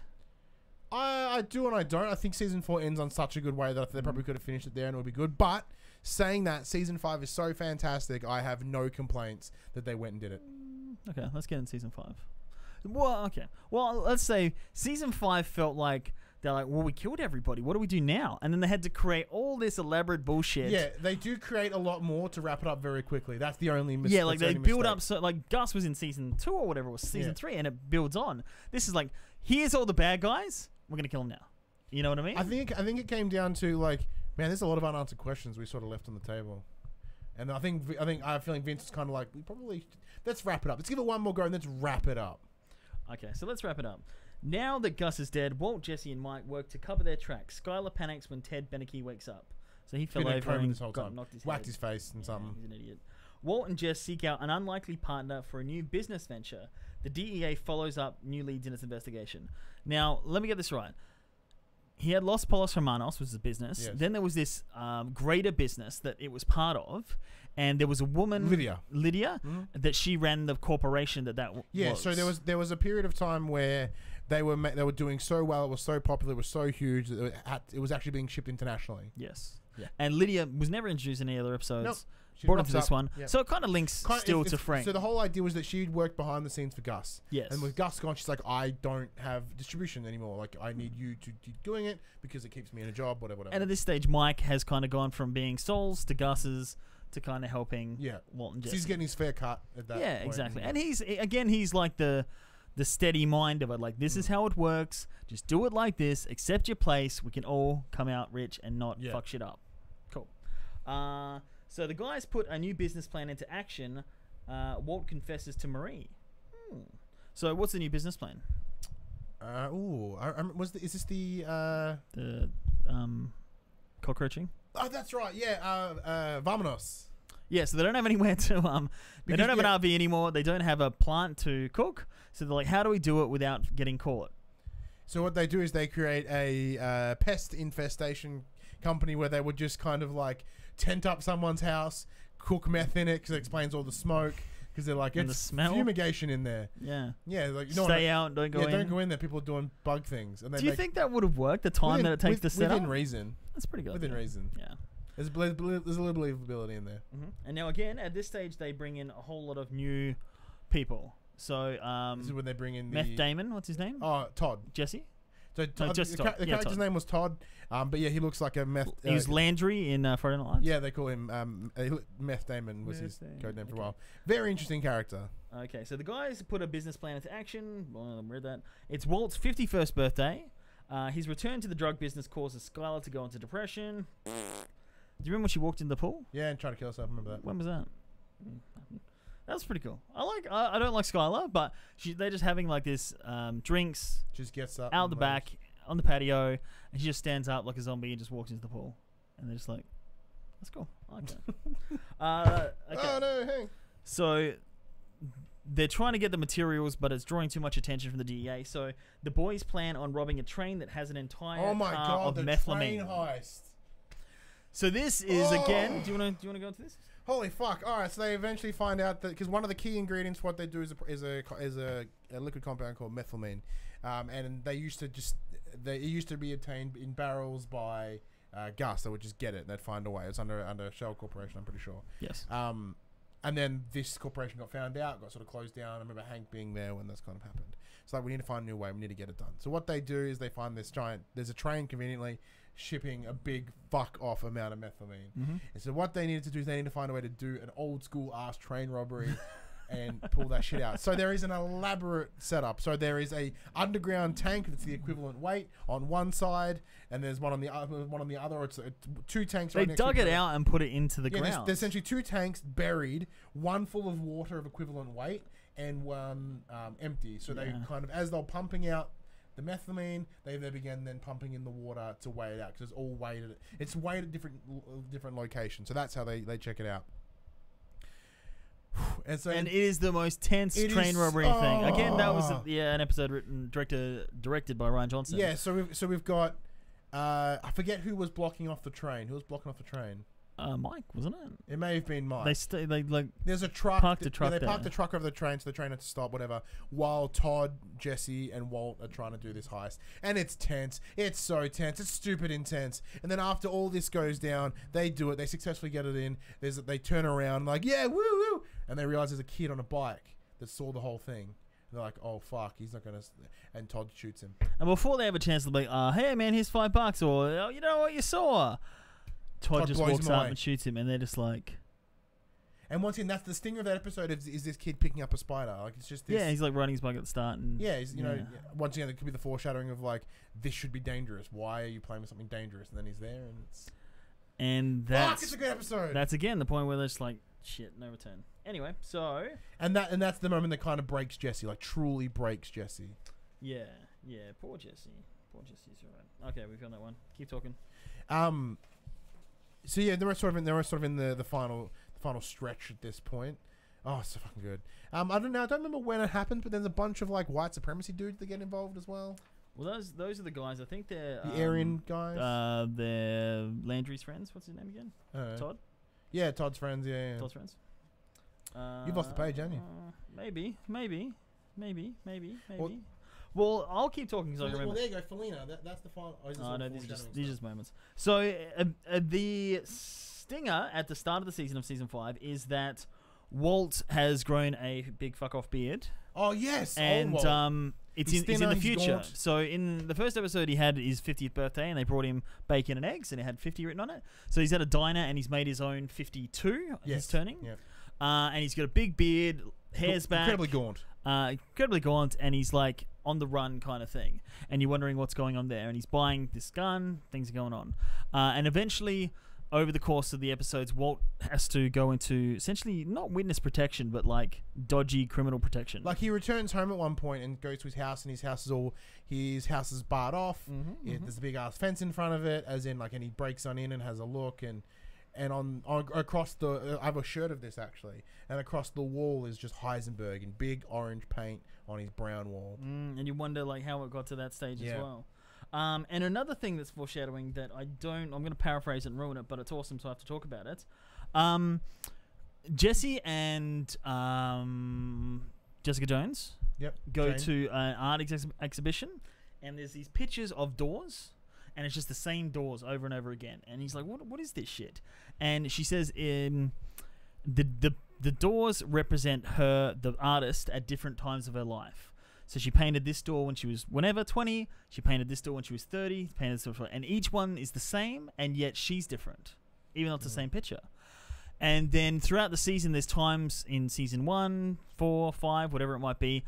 I do and I don't. I think season 4 ends on such a good way that they probably could have finished it there and it would be good. But saying that, season 5 is so fantastic, I have no complaints that they went and did it. Okay, let's get into season 5. Well, okay. Well, let's say season 5 felt like they're like, well, we killed everybody. What do we do now? And then they had to create all this elaborate bullshit. Yeah, they do create a lot more to wrap it up very quickly. That's the only mistake. Yeah, like they build up. So, like Gus was in season 2 or whatever, it was season 3, and it builds on. This is like, here's all the bad guys. We're gonna kill them now. You know what I mean? I think it came down to like, man, there's a lot of unanswered questions we sort of left on the table. And I have a feeling Vince is kind of like, let's wrap it up. Let's give it one more go and let's wrap it up. Okay, so let's wrap it up. Now that Gus is dead, Walt, Jesse, and Mike work to cover their tracks. Skyler panics when Ted Beneke wakes up. So he fell over and whacked his face and something. He's an idiot. Walt and Jess seek out an unlikely partner for a new business venture. The DEA follows up new leads in its investigation. Now, let me get this right. He had Los Polos Hermanos, was a business. Yes. Then there was this greater business that it was part of. And there was a woman, Lydia, that she ran the corporation that was. So there was a period of time where they were doing so well, it was so popular, it was so huge that it was actually being shipped internationally. Yes. And Lydia was never introduced in any other episodes. Nope. She Brought rocks into this up. one. So it kind of links still to Frank. So the whole idea was that she'd worked behind the scenes for Gus. Yes. And with Gus gone, she's like, I don't have distribution anymore. Like, I need you to keep doing it because it keeps me in a job, whatever. And at this stage, Mike has kind of gone from being Sol's to Gus's to kind of helping Walt and Jesse. He's getting his fair cut at that point. Yeah, exactly. And he's like the steady mind of it. Like, this is how it works. Just do it like this. Accept your place. We can all come out rich and not fuck shit up. Cool. So the guys put a new business plan into action. Walt confesses to Marie. So what's the new business plan? Is this the cockroaching? Oh, that's right. Yeah. Vamonos. Yeah, so they don't have anywhere to they don't have an RV anymore. They don't have a plant to cook. So they're like, how do we do it without getting caught? So what they do is they create a pest infestation company where they would just kind of like tent up someone's house, cook meth in it because it explains all the smoke. Because they're like, and it's the smell? fumigation in there. Yeah. Yeah, like stay out, don't go in. Don't go in there. People are doing bug things. And do you think that would have worked? The time that it takes to set up? Within reason. That's pretty good. Within reason. Yeah. There's a little believability in there. And now again, at this stage, they bring in a whole lot of new people. So this is when they bring in Meth Damon. What's his name? Oh, Todd. Jesse. So the character's name was Todd, but yeah, he looks like a meth. He was Landry in Friday Night Lights. Yeah, they call him Meth Damon was his code name for a while. Very interesting character. Okay, so the guys put a business plan into action. Well, I read that. It's Walt's 51st birthday. His return to the drug business causes Skyler to go into depression. Do you remember when she walked in the pool? Yeah, and tried to kill herself. I remember that. When was that? That was pretty cool. I don't like Skyler, but they're just having like this drinks. Just gets up out the back on the patio, and she just stands up like a zombie and just walks into the pool. And they're just like, that's cool. I like that. Okay. Oh no, hey. So they're trying to get the materials, but it's drawing too much attention from the DEA. So the boys plan on robbing a train that has an entire car of methylamine. Train heist. So this is again. Do you want to go into this? Holy fuck! All right, so they eventually find out that because one of the key ingredients for what they do is a liquid compound called methylamine, and it used to be obtained in barrels by Gus. They would just get it and they'd find a way. It's under Shell Corporation, I'm pretty sure. Yes. And then this corporation got found out, got sort of closed down. I remember Hank being there when this kind of happened. It's like, we need to find a new way. We need to get it done. So what they do is they find there's a train conveniently shipping a big fuck off amount of methylamine. And so what they needed to do is they need to find a way to do an old school ass train robbery and pull that shit out. So there is an elaborate setup. So there is a underground tank that's the equivalent weight on one side, and there's one on the other. It's two tanks. They dug it out and put it into the ground. There's essentially two tanks buried, one full of water of equivalent weight and one empty. So they kind of, as they're pumping out the methylamine, they began then pumping in the water to weigh it out because it's all weighted. It's weighed at different locations. So that's how they check it out. And it is the most tense train robbery thing. Again, that was an episode directed by Ryan Johnson. Yeah, so we've got I forget who was blocking off the train. Who was blocking off the train? Mike, wasn't it? It may have been Mike. There's a truck. Parked a truck. They parked the truck over the train, so the train had to stop. Whatever. While Todd, Jesse, and Walt are trying to do this heist, and it's tense. It's so tense. It's stupid intense. And then after all this goes down, they do it. They successfully get it in. They turn around like, yeah, woo woo, and they realize there's a kid on a bike that saw the whole thing. They're like, oh fuck, he's not gonna. And Todd shoots him. And before they have a chance to be, hey man, here's $5, or oh, you know what you saw. Todd just walks up and shoots him, and they're just like. And once again, that's the stinger of that episode. Is this kid picking up a spider? Like, it's just this. Yeah, he's like riding his bike at the start, and he's, once again, it could be the foreshadowing of like, this should be dangerous. Why are you playing with something dangerous? And then he's there, and it's. And that's. Fuck! It's a good episode. That's again the point where they're just like, shit, no return. Anyway, so. And that's the moment that kind of breaks Jesse, like truly breaks Jesse. Yeah, poor Jesse. Poor Jesse's alright. Okay, we found that one. Keep talking. So yeah, they were sort of in the final stretch at this point. Oh, it's so fucking good. I don't know. I don't remember when it happened, but there's a bunch of like white supremacy dudes that get involved as well. Well, those are the guys. I think they're the Aryan guys. They're Landry's friends. What's his name again? Todd. Yeah, Todd's friends. Yeah. Todd's friends. You've lost the page, haven't you? Maybe. Well, I'll keep talking because I remember. Well, there you go, Felina. That's the final. Oh, no, these are just moments. So the stinger at the start of the season of season 5 is that Walt has grown a big fuck off beard. Oh yes, and it's in the future. Gaunt. So in the first episode, he had his 50th birthday, and they brought him bacon and eggs, and it had 50 written on it. So he's at a diner, and he's made his own 52. Yes. He's turning, Yeah. and he's got a big beard, hair's back, incredibly gaunt, and he's like on the run kind of thing. And you're wondering what's going on there. And he's buying this gun. Things are going on, and eventually, over the course of the episodes, Walt has to go into essentially not witness protection, but like dodgy criminal protection. Like he returns home at one point and goes to his house, and his house is barred off. There's a big ass fence in front of it, as in like, and he breaks on in and has a look, and on across the I have a shirt of this actually, and across the wall is just Heisenberg in big orange paint on his brown wall. And you wonder like how it got to that stage as well. And another thing that's foreshadowing that I'm going to paraphrase it and ruin it, but it's awesome, so I have to talk about it. Jesse and Jessica Jones go to an art exhibition, and there's these pictures of doors, and it's just the same doors over and over again. And he's like, what is this shit? And she says the doors represent her, the artist, at different times of her life. So she painted this door when she was 20. She painted this door when she was 30. Painted this door, and each one is the same, and yet she's different, even though it's the same picture. And then throughout the season, there's times in season 1, 4, 5, whatever it might be,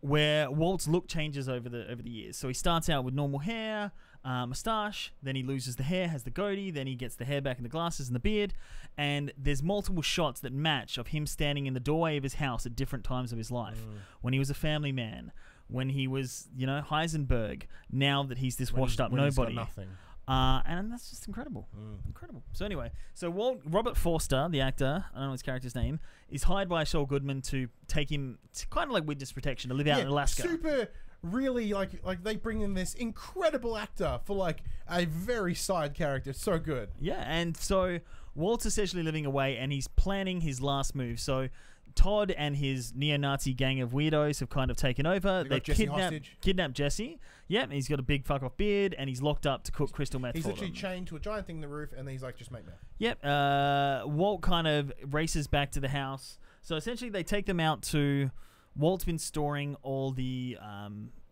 where Walt's look changes over the years. So he starts out with normal hair, moustache, then he loses the hair, has the goatee, then he gets the hair back and the glasses and the beard, and there's multiple shots that match of him standing in the doorway of his house at different times of his life. When he was a family man, when he was, Heisenberg, now that he's this washed up nobody. He's got nothing. And that's just incredible. Incredible. So anyway, Robert Forster, the actor, I don't know his character's name, is hired by Saul Goodman to take him to kind of like witness protection to live out in Alaska. Super, really, like they bring in this incredible actor for like a very side character. So good. Yeah, and so Walt's essentially living away, and he's planning his last move. So Todd and his neo-Nazi gang of weirdos have kind of taken over. They've kidnapped Jesse. Yeah, he's got a big fuck-off beard, and he's locked up to cook crystal meth for them. He's literally chained to a giant thing in the roof, and he's like, just make meth. Yep. Walt kind of races back to the house. So essentially, they take them out to... Walt's been storing all the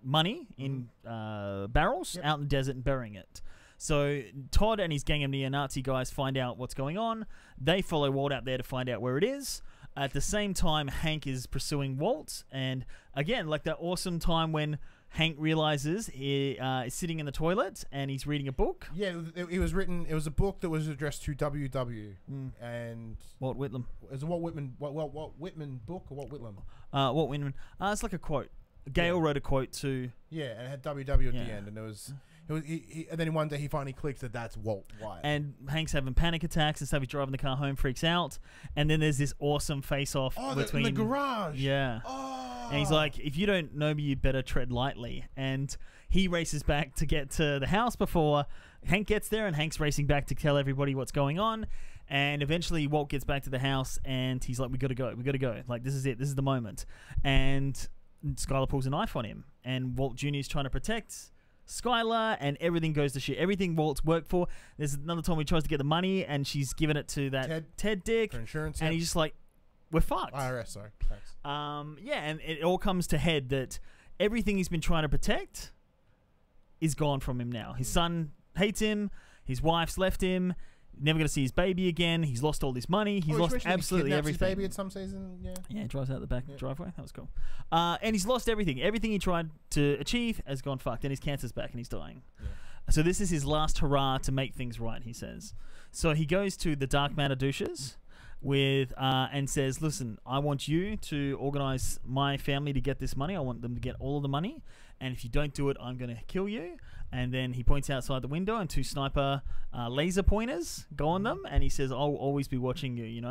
money in barrels out in the desert and burying it. So Todd and his gang of neo-Nazi guys find out what's going on. They follow Walt out there to find out where it is. At the same time, Hank is pursuing Walt. And again, like that awesome time when Hank realizes he is sitting in the toilet and he's reading a book. Yeah, it was written. It was a book that was addressed to WW and Walt Whitlam. Is it Walt Whitman? Walt Whitman book or Walt Whitlam? Walt Whitman. It's like a quote. Gail wrote a quote to. Yeah, and it had WW at the end, and it was. And then one day he finally clicks that that's Walt White. And Hank's having panic attacks and stuff. He's driving the car home, freaks out, and then there's this awesome face-off between in the garage. Yeah. Oh. And he's like, "If you don't know me, you better tread lightly." And he races back to get to the house before Hank gets there, and Hank's racing back to tell everybody what's going on. And eventually, Walt gets back to the house, and he's like, "We gotta go. We gotta go. Like this is it. This is the moment." And Skyler pulls a knife on him, and Walt Jr. is trying to protect Skyler, and everything goes to shit. Everything Walt's worked for. There's another time he tries to get the money, and she's given it to that Ted Dick, for insurance, and he's just like, "We're fucked." IRS, sorry. Thanks. And it all comes to head that everything he's been trying to protect is gone from him now. His son hates him. His wife's left him. Never going to see his baby again. He's lost all this money. He's lost absolutely everything. His baby at some season, he drives out the back driveway. That was cool. And he's lost everything. Everything he tried to achieve has gone fucked. And his cancer's back, and he's dying. Yeah. So this is his last hurrah to make things right, he says. So he goes to the Dark Matter douches and says, "Listen, I want you to organize my family to get this money. I want them to get all of the money. And if you don't do it, I'm going to kill you." And then he points outside the window, and 2 sniper laser pointers go on them. And he says, "I'll always be watching you,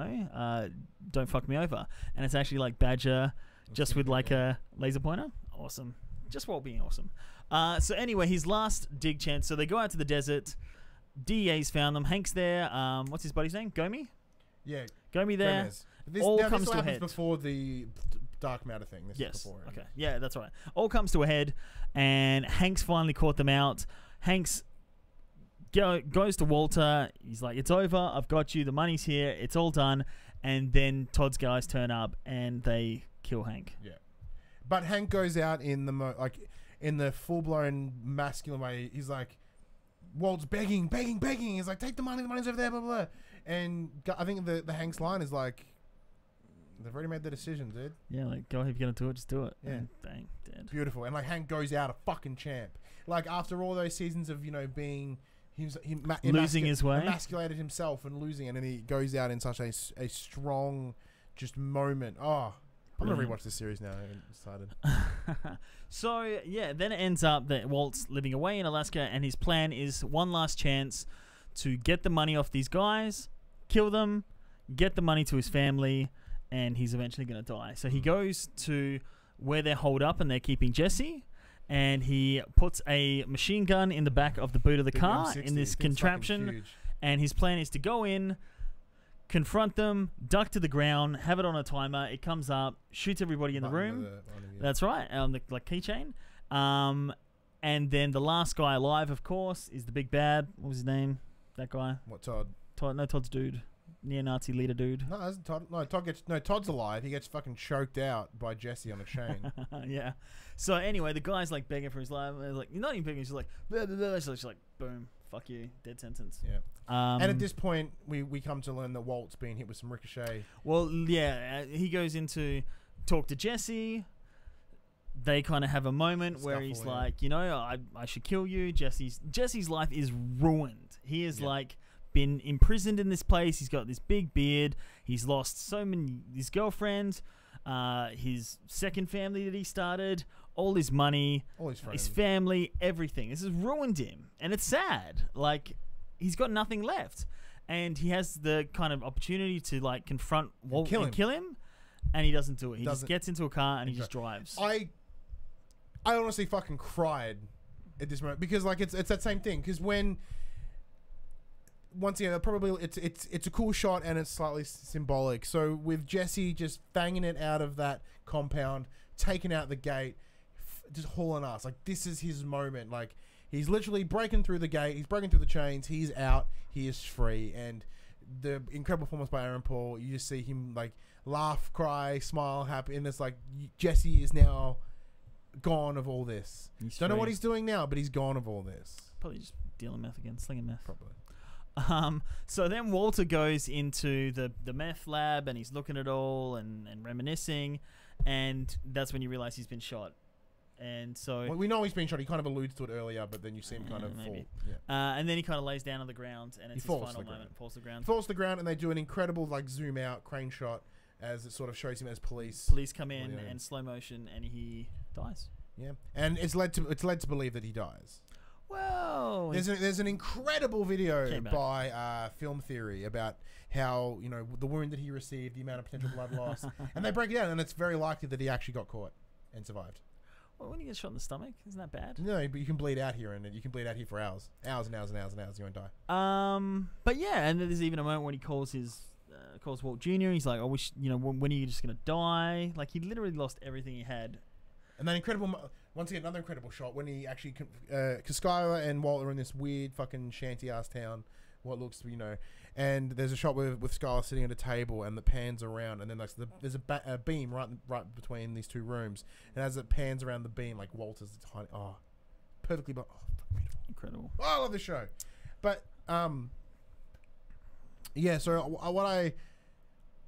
don't fuck me over." And it's actually like Badger, just with like a laser pointer. Awesome. Just Walt being awesome. So anyway, his last dig chance. So they go out to the desert. DEA's found them. Hank's there. What's his buddy's name? Gomi? Yeah. Gomi there. This all now comes this to a happens head. before the dark matter thing. This is before. Okay. Yeah, that's right. All comes to a head, and Hank's finally caught them out. Hank's goes to Walter. He's like, "It's over. I've got you. The money's here. It's all done." And then Todd's guys turn up and they kill Hank. Yeah, but Hank goes out in the in the full blown masculine way. He's like, Walt's begging. He's like, "Take the money. The money's over there." Blah blah. And I think the Hank's line is like, "They've already made the decision, dude." Yeah, like, go ahead, if you're gonna do it, just do it. Yeah, and bang, dead. Beautiful. And like Hank goes out a fucking champ. Like after all those seasons of being. Losing his way, emasculated himself and losing, and then he goes out in such a strong just moment. Oh, I'm gonna rewatch this series now. I'm excited. So yeah, then it ends up that Walt's living away in Alaska, and his plan is one last chance to get the money off these guys, kill them, get the money to his family, and he's eventually gonna die. So he goes to where they're holed up and they're keeping Jesse. And he puts a machine gun in the back of the boot of the car M60. In this contraption. And his plan is to go in, confront them, duck to the ground, have it on a timer. It comes up, shoots everybody in the room. That's right, on the keychain. And then the last guy alive, of course, is the big bad. What was his name? That guy. What, Todd? No, Todd's dude. Neo-Nazi leader dude. No, that's Todd. Todd's alive. He gets fucking choked out by Jesse on a chain. Yeah. So anyway, the guy's like begging for his life. Like, not even begging. He's like, blah, blah, blah. She's like, boom, fuck you, dead sentence. Yeah. And at this point, we come to learn that Walt's been hit with some ricochet. Well, yeah, he goes in to talk to Jesse. They kind of have a moment where he's like, I should kill you. Jesse's life is ruined. He is like been imprisoned in this place. He's got this big beard. He's lost so many, his girlfriend, his second family that he started, all his money, all his family, everything. This has ruined him, and it's sad. Like, he's got nothing left, and he has the kind of opportunity to like confront Walt and kill him, and he doesn't do it. He just gets into a car and he just drives. I honestly fucking cried at this moment because like it's that same thing, because when once again, probably it's a cool shot and it's slightly symbolic. So with Jesse just banging it out of that compound, taking out the gate, just hauling ass. Like, this is his moment. Like, he's literally breaking through the gate. He's breaking through the chains. He's out. He is free. And the incredible performance by Ehrmantraut, you just see him like laugh, cry, smile, happy, and it's like Jesse is now gone of all this. Don't know what he's doing now, but he's gone of all this. Probably just dealing meth again, slinging meth. Probably. So then Walter goes into the meth lab and he's looking at it all and reminiscing, and that's when you realize he's been shot. And so we know he's been shot. He kind of alludes to it earlier, but then you see him kind of fall. Yeah. And then he kind of lays down on the ground, and it's his final moment. Falls to the ground. Falls to the ground, and they do an incredible like zoom out crane shot as it sort of shows him as police. Police come in and slow motion, and he dies. Yeah, and it's led to believe that he dies. Well, there's an incredible video by Film Theory about how the wound that he received, the amount of potential blood loss, and they break it down, and it's very likely that he actually got caught and survived. Well, when you get shot in the stomach, isn't that bad? No, but you can bleed out here, and you can bleed out here for hours and hours and hours and hours. You won't die. But yeah, and there's even a moment when he calls Walt Jr. He's like, "I wish when are you just gonna die?" Like, he literally lost everything he had. And then once again, another incredible shot when he actually, because Skyler and Walt are in this weird fucking shanty-ass town, what looks, and there's a shot with Skyler sitting at a table and the pans around, and then like there's a beam right between these two rooms, and as it pans around the beam, like Walt is tiny, perfectly, beautiful. Incredible. Oh, I love this show. But, yeah, so what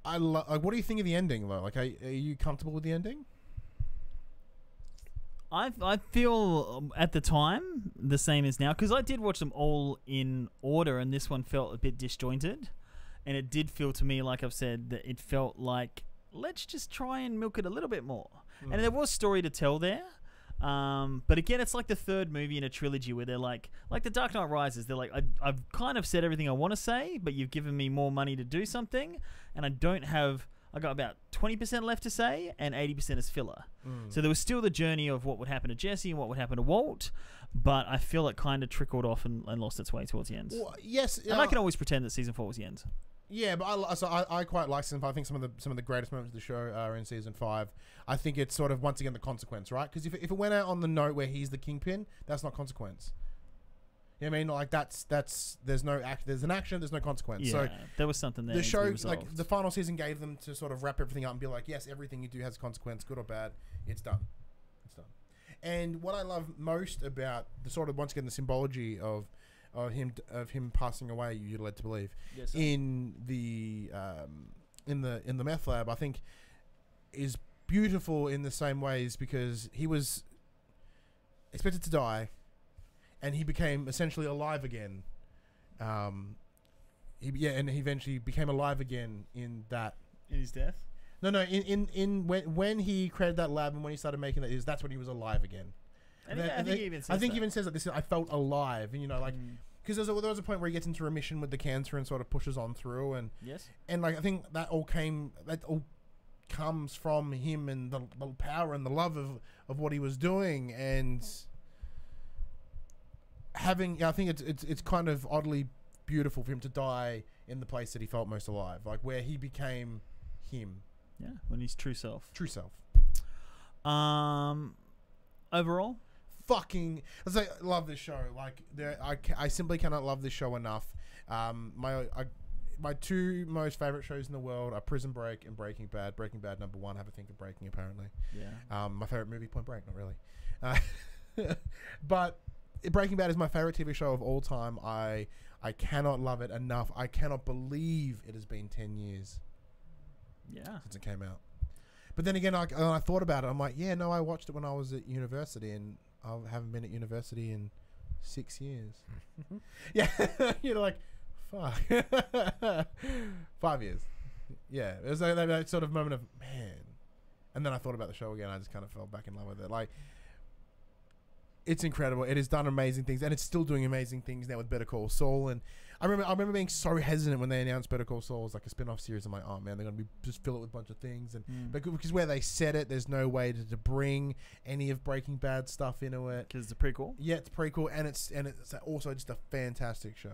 I love, like, what do you think of the ending, though? Like, are you comfortable with the ending? I feel at the time the same as now, because I did watch them all in order, and this one felt a bit disjointed, and it did feel to me, like I've said, that it felt like, let's just try and milk it a little bit more. And there was story to tell there, but again, it's like the third movie in a trilogy where they're like the Dark Knight Rises, they're like, I've kind of said everything I want to say, but you've given me more money to do something, and I don't have I got about 20% left to say, and 80% is filler. So there was still the journey of what would happen to Jesse and what would happen to Walt, but I feel it kind of trickled off and lost its way towards the end. Well, yes, and I can always pretend that season 4 was the end. Yeah, but I quite like season 5. I think some of the greatest moments of the show are in season 5. I think it's sort of once again the consequence, right? Because if it went out on the note where he's the kingpin, that's not consequence. You know what I mean? Like there's no act. There's an action. There's no consequence. Yeah, so there was something there. The show, like the final season, gave them to sort of wrap everything up and be like, yes, everything you do has a consequence, good or bad. It's done. It's done. And what I love most about the sort of once again the symbology of him passing away, you're led to believe, yes, in the meth lab, I think is beautiful in the same ways because he was expected to die. And he became essentially alive again. And he eventually became alive again in that. In his death? No. In when he created that lab and when he started making that's when he was alive again. I think he even says he even says that this. I felt alive, and like because there was a point where he gets into remission with the cancer and sort of pushes on through, and yes, and like I think that all comes from him and the power and the love of what he was doing and. I think it's kind of oddly beautiful for him to die in the place that he felt most alive, like where he became him. Yeah, when he's true self. True self. Overall, fucking, I love this show. Like, I simply cannot love this show enough. My two most favorite shows in the world are Prison Break and Breaking Bad. Breaking Bad #1. Have a think of Breaking, apparently. Yeah. My favorite movie, Point Break. Not really. But. Breaking Bad is my favorite TV show of all time. I cannot love it enough. I cannot believe it has been 10 years. Yeah. Since it came out. But then again, I thought about it. I'm like, yeah, no, I watched it when I was at university, and I haven't been at university in 6 years. Yeah, you're like, fuck. 5 years. Yeah, it was like that sort of moment of man. And then I thought about the show again. I just kind of fell back in love with it. Like. It's incredible. It has done amazing things, and it's still doing amazing things now with Better Call Saul. And I remember being so hesitant when they announced Better Call Saul as like a spin-off series. I'm like, oh man, they're gonna just fill it with a bunch of things, and because where they set it, there's no way to bring any of Breaking Bad stuff into it. Because it's a prequel. Yeah, it's a prequel, and it's also just a fantastic show.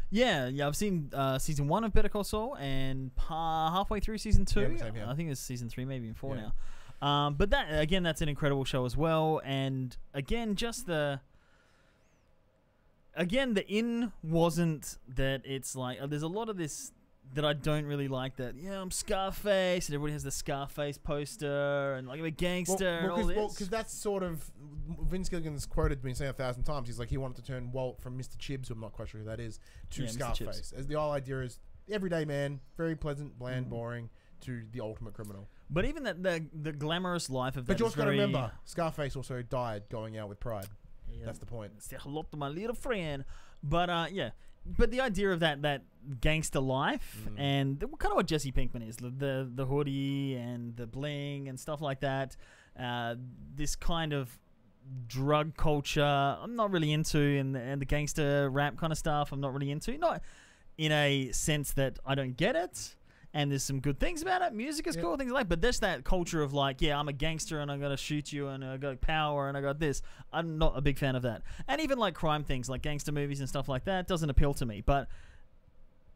Yeah. I've seen season 1 of Better Call Saul, and halfway through season 2. Yeah, same here. I think it's season 3, maybe even 4 now. But that's an incredible show as well. And again, the in wasn't that it's like, there's a lot of this that I don't really like that, I'm Scarface, and everybody has the Scarface poster, and like I'm a gangster and all this. Well, because that's sort of, Vince Gilligan's quoted me saying 1,000 times, he's like, he wanted to turn Walt from Mr. Chibbs, who I'm not quite sure who that is, to Scarface. As the whole idea is, everyday man, very pleasant, bland, boring, to the ultimate criminal. But even the glamorous life of that. But you also got to remember, Scarface also died going out with pride. Yeah, that's the point. Say hello to my little friend. But but the idea of that gangster life and kind of what Jesse Pinkman is, the hoodie and the bling and stuff like that. This kind of drug culture, I'm not really into, and the gangster rap kind of stuff, I'm not really into. Not in a sense that I don't get it. And there's some good things about it. Music is cool, things like that. But there's that culture of like, I'm a gangster and I'm going to shoot you and I got power and I got this. I'm not a big fan of that. And even like crime things like gangster movies and stuff like that doesn't appeal to me. But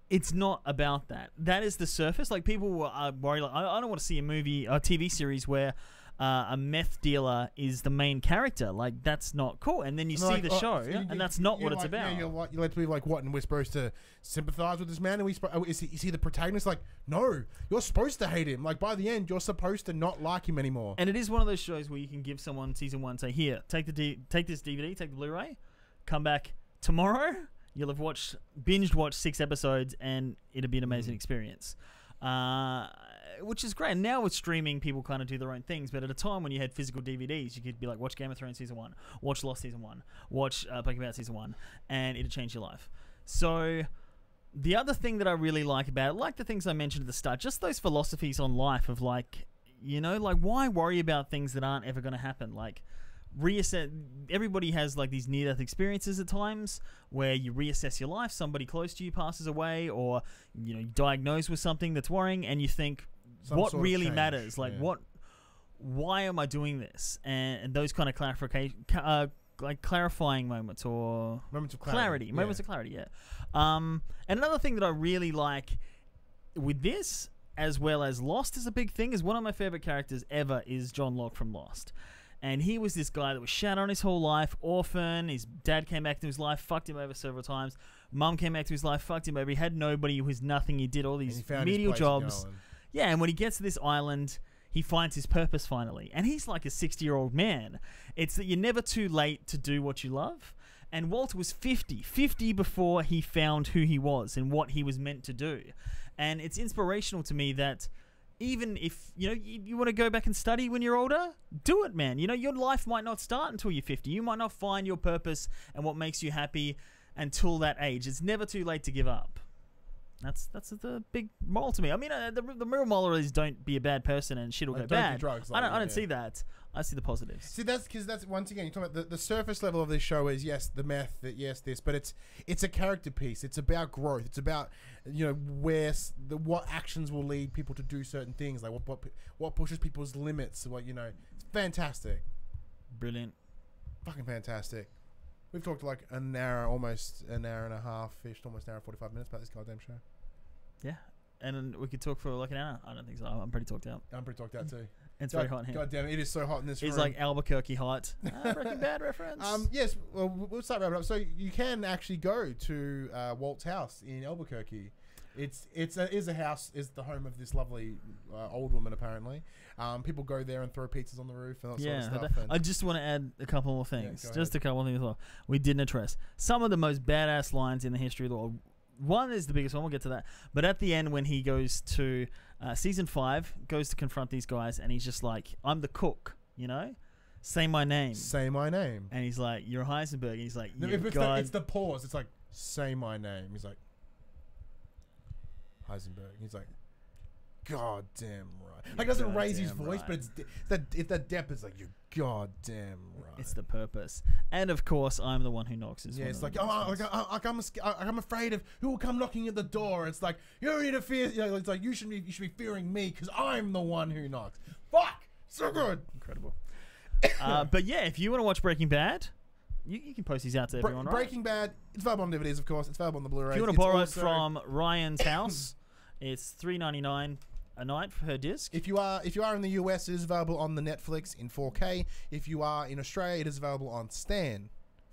it's not about that. That is the surface. Like people are worried, like, I don't want to see a movie, a TV series where a meth dealer is the main character. Like, that's not cool. And then you see the show, and that's not what it's about. You're led to believe, like, what? And we're supposed to sympathize with this man? And is he the protagonist? Like, no. You're supposed to hate him. Like, by the end, you're supposed to not like him anymore. And it is one of those shows where you can give someone season 1, say, here, take this DVD, take the Blu-ray, come back tomorrow. You'll have binged watched 6 episodes, and it'll be an amazing experience. Which is great. And now with streaming, people kind of do their own things. But at a time when you had physical DVDs, you could be like, watch Game of Thrones season 1, watch Lost season 1, watch Breaking Bad season 1, and it'll change your life. So the other thing that I really like about it, like the things I mentioned at the start, just those philosophies on life of like, like why worry about things that aren't ever going to happen? Like, reassess. Everybody has like these near-death experiences at times where you reassess your life. Somebody close to you passes away, or you're diagnosed with something that's worrying, and you think, what really matters. Like why am I doing this? And those kind of clarification, like clarifying moments or moments of clarity. Moments of clarity. Yeah. And another thing that I really like with this, as well as Lost, is a big thing. Is one of my favorite characters ever is John Locke from Lost. And he was this guy that was shat on his whole life, orphan. His dad came back to his life, fucked him over several times. Mum came back to his life, fucked him over. He had nobody. He was nothing. He did all these menial jobs. Yeah, and when he gets to this island, he finds his purpose finally. And he's like a 60-year-old man. It's that you're never too late to do what you love. And Walt was 50 before he found who he was and what he was meant to do. And it's inspirational to me that even if, you want to go back and study when you're older, do it, man. Your life might not start until you're 50. You might not find your purpose and what makes you happy until that age. It's never too late to give up. That's the big moral to me. I mean, the real moral is don't be a bad person and shit will go bad. Drugs, I don't see that. I see the positives. See, that's because that's once again you're talking about the surface level of this show is yes the meth, this, but it's a character piece. It's about growth. It's about what actions will lead people to do certain things, like what pushes people's limits. It's fantastic, brilliant, fucking fantastic. We've talked like almost an hour and a half, almost an hour and 45 minutes about this goddamn show. Yeah, and we could talk for like an hour. I don't think so. I'm pretty talked out. I'm pretty talked out too. It's very hot in here. God damn it, it is so hot in this room. It's like Albuquerque hot. Breaking Bad reference. Yes, well, we'll start wrapping up. So you can actually go to Walt's house in Albuquerque. It's a house, is the home of this lovely old woman apparently. People go there and throw pizzas on the roof and that sort of stuff. I just want to add a couple more things. Yeah, just a couple of things as well. We didn't address some of the most badass lines in the history of the world. One is the biggest one. We'll get to that. But at the end, when he goes to season 5, goes to confront these guys, and he's just like, "I'm the cook, say my name." Say my name. And he's like, "You're Heisenberg." And he's like, no, it's the pause. It's like, "Say my name." He's like, Heisenberg. He's like, God damn right. Like, doesn't raise his voice, right. But it's that depth. It's like, you're goddamn right. It's the purpose. And of course, I'm the one who knocks. It's like, I'm afraid of who will come knocking at the door. It's like, you don't need to fear. It's like you should be fearing me because I'm the one who knocks. Fuck, so good, incredible. But yeah, if you want to watch Breaking Bad, you can post these out to everyone. Breaking Bad, it's available on DVDs, of course. It's available on the Blu-ray. If you want to borrow it from Ryan's house, it's $3.99 a night for her disc. If you are in the US, it is available on the Netflix in 4K. If you are in Australia, it is available on Stan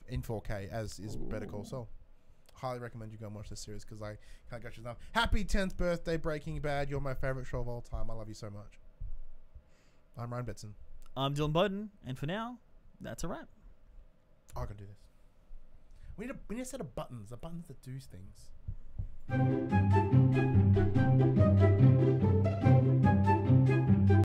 in 4K, as is Better Call Saul. Highly recommend you go and watch this series because I can't get you enough. Happy 10th birthday, Breaking Bad. You're my favorite show of all time. I love you so much. I'm Ryan Betson. I'm Dylan Bowden, and for now, that's a wrap. I can do this. We need a set of buttons. The buttons that do things.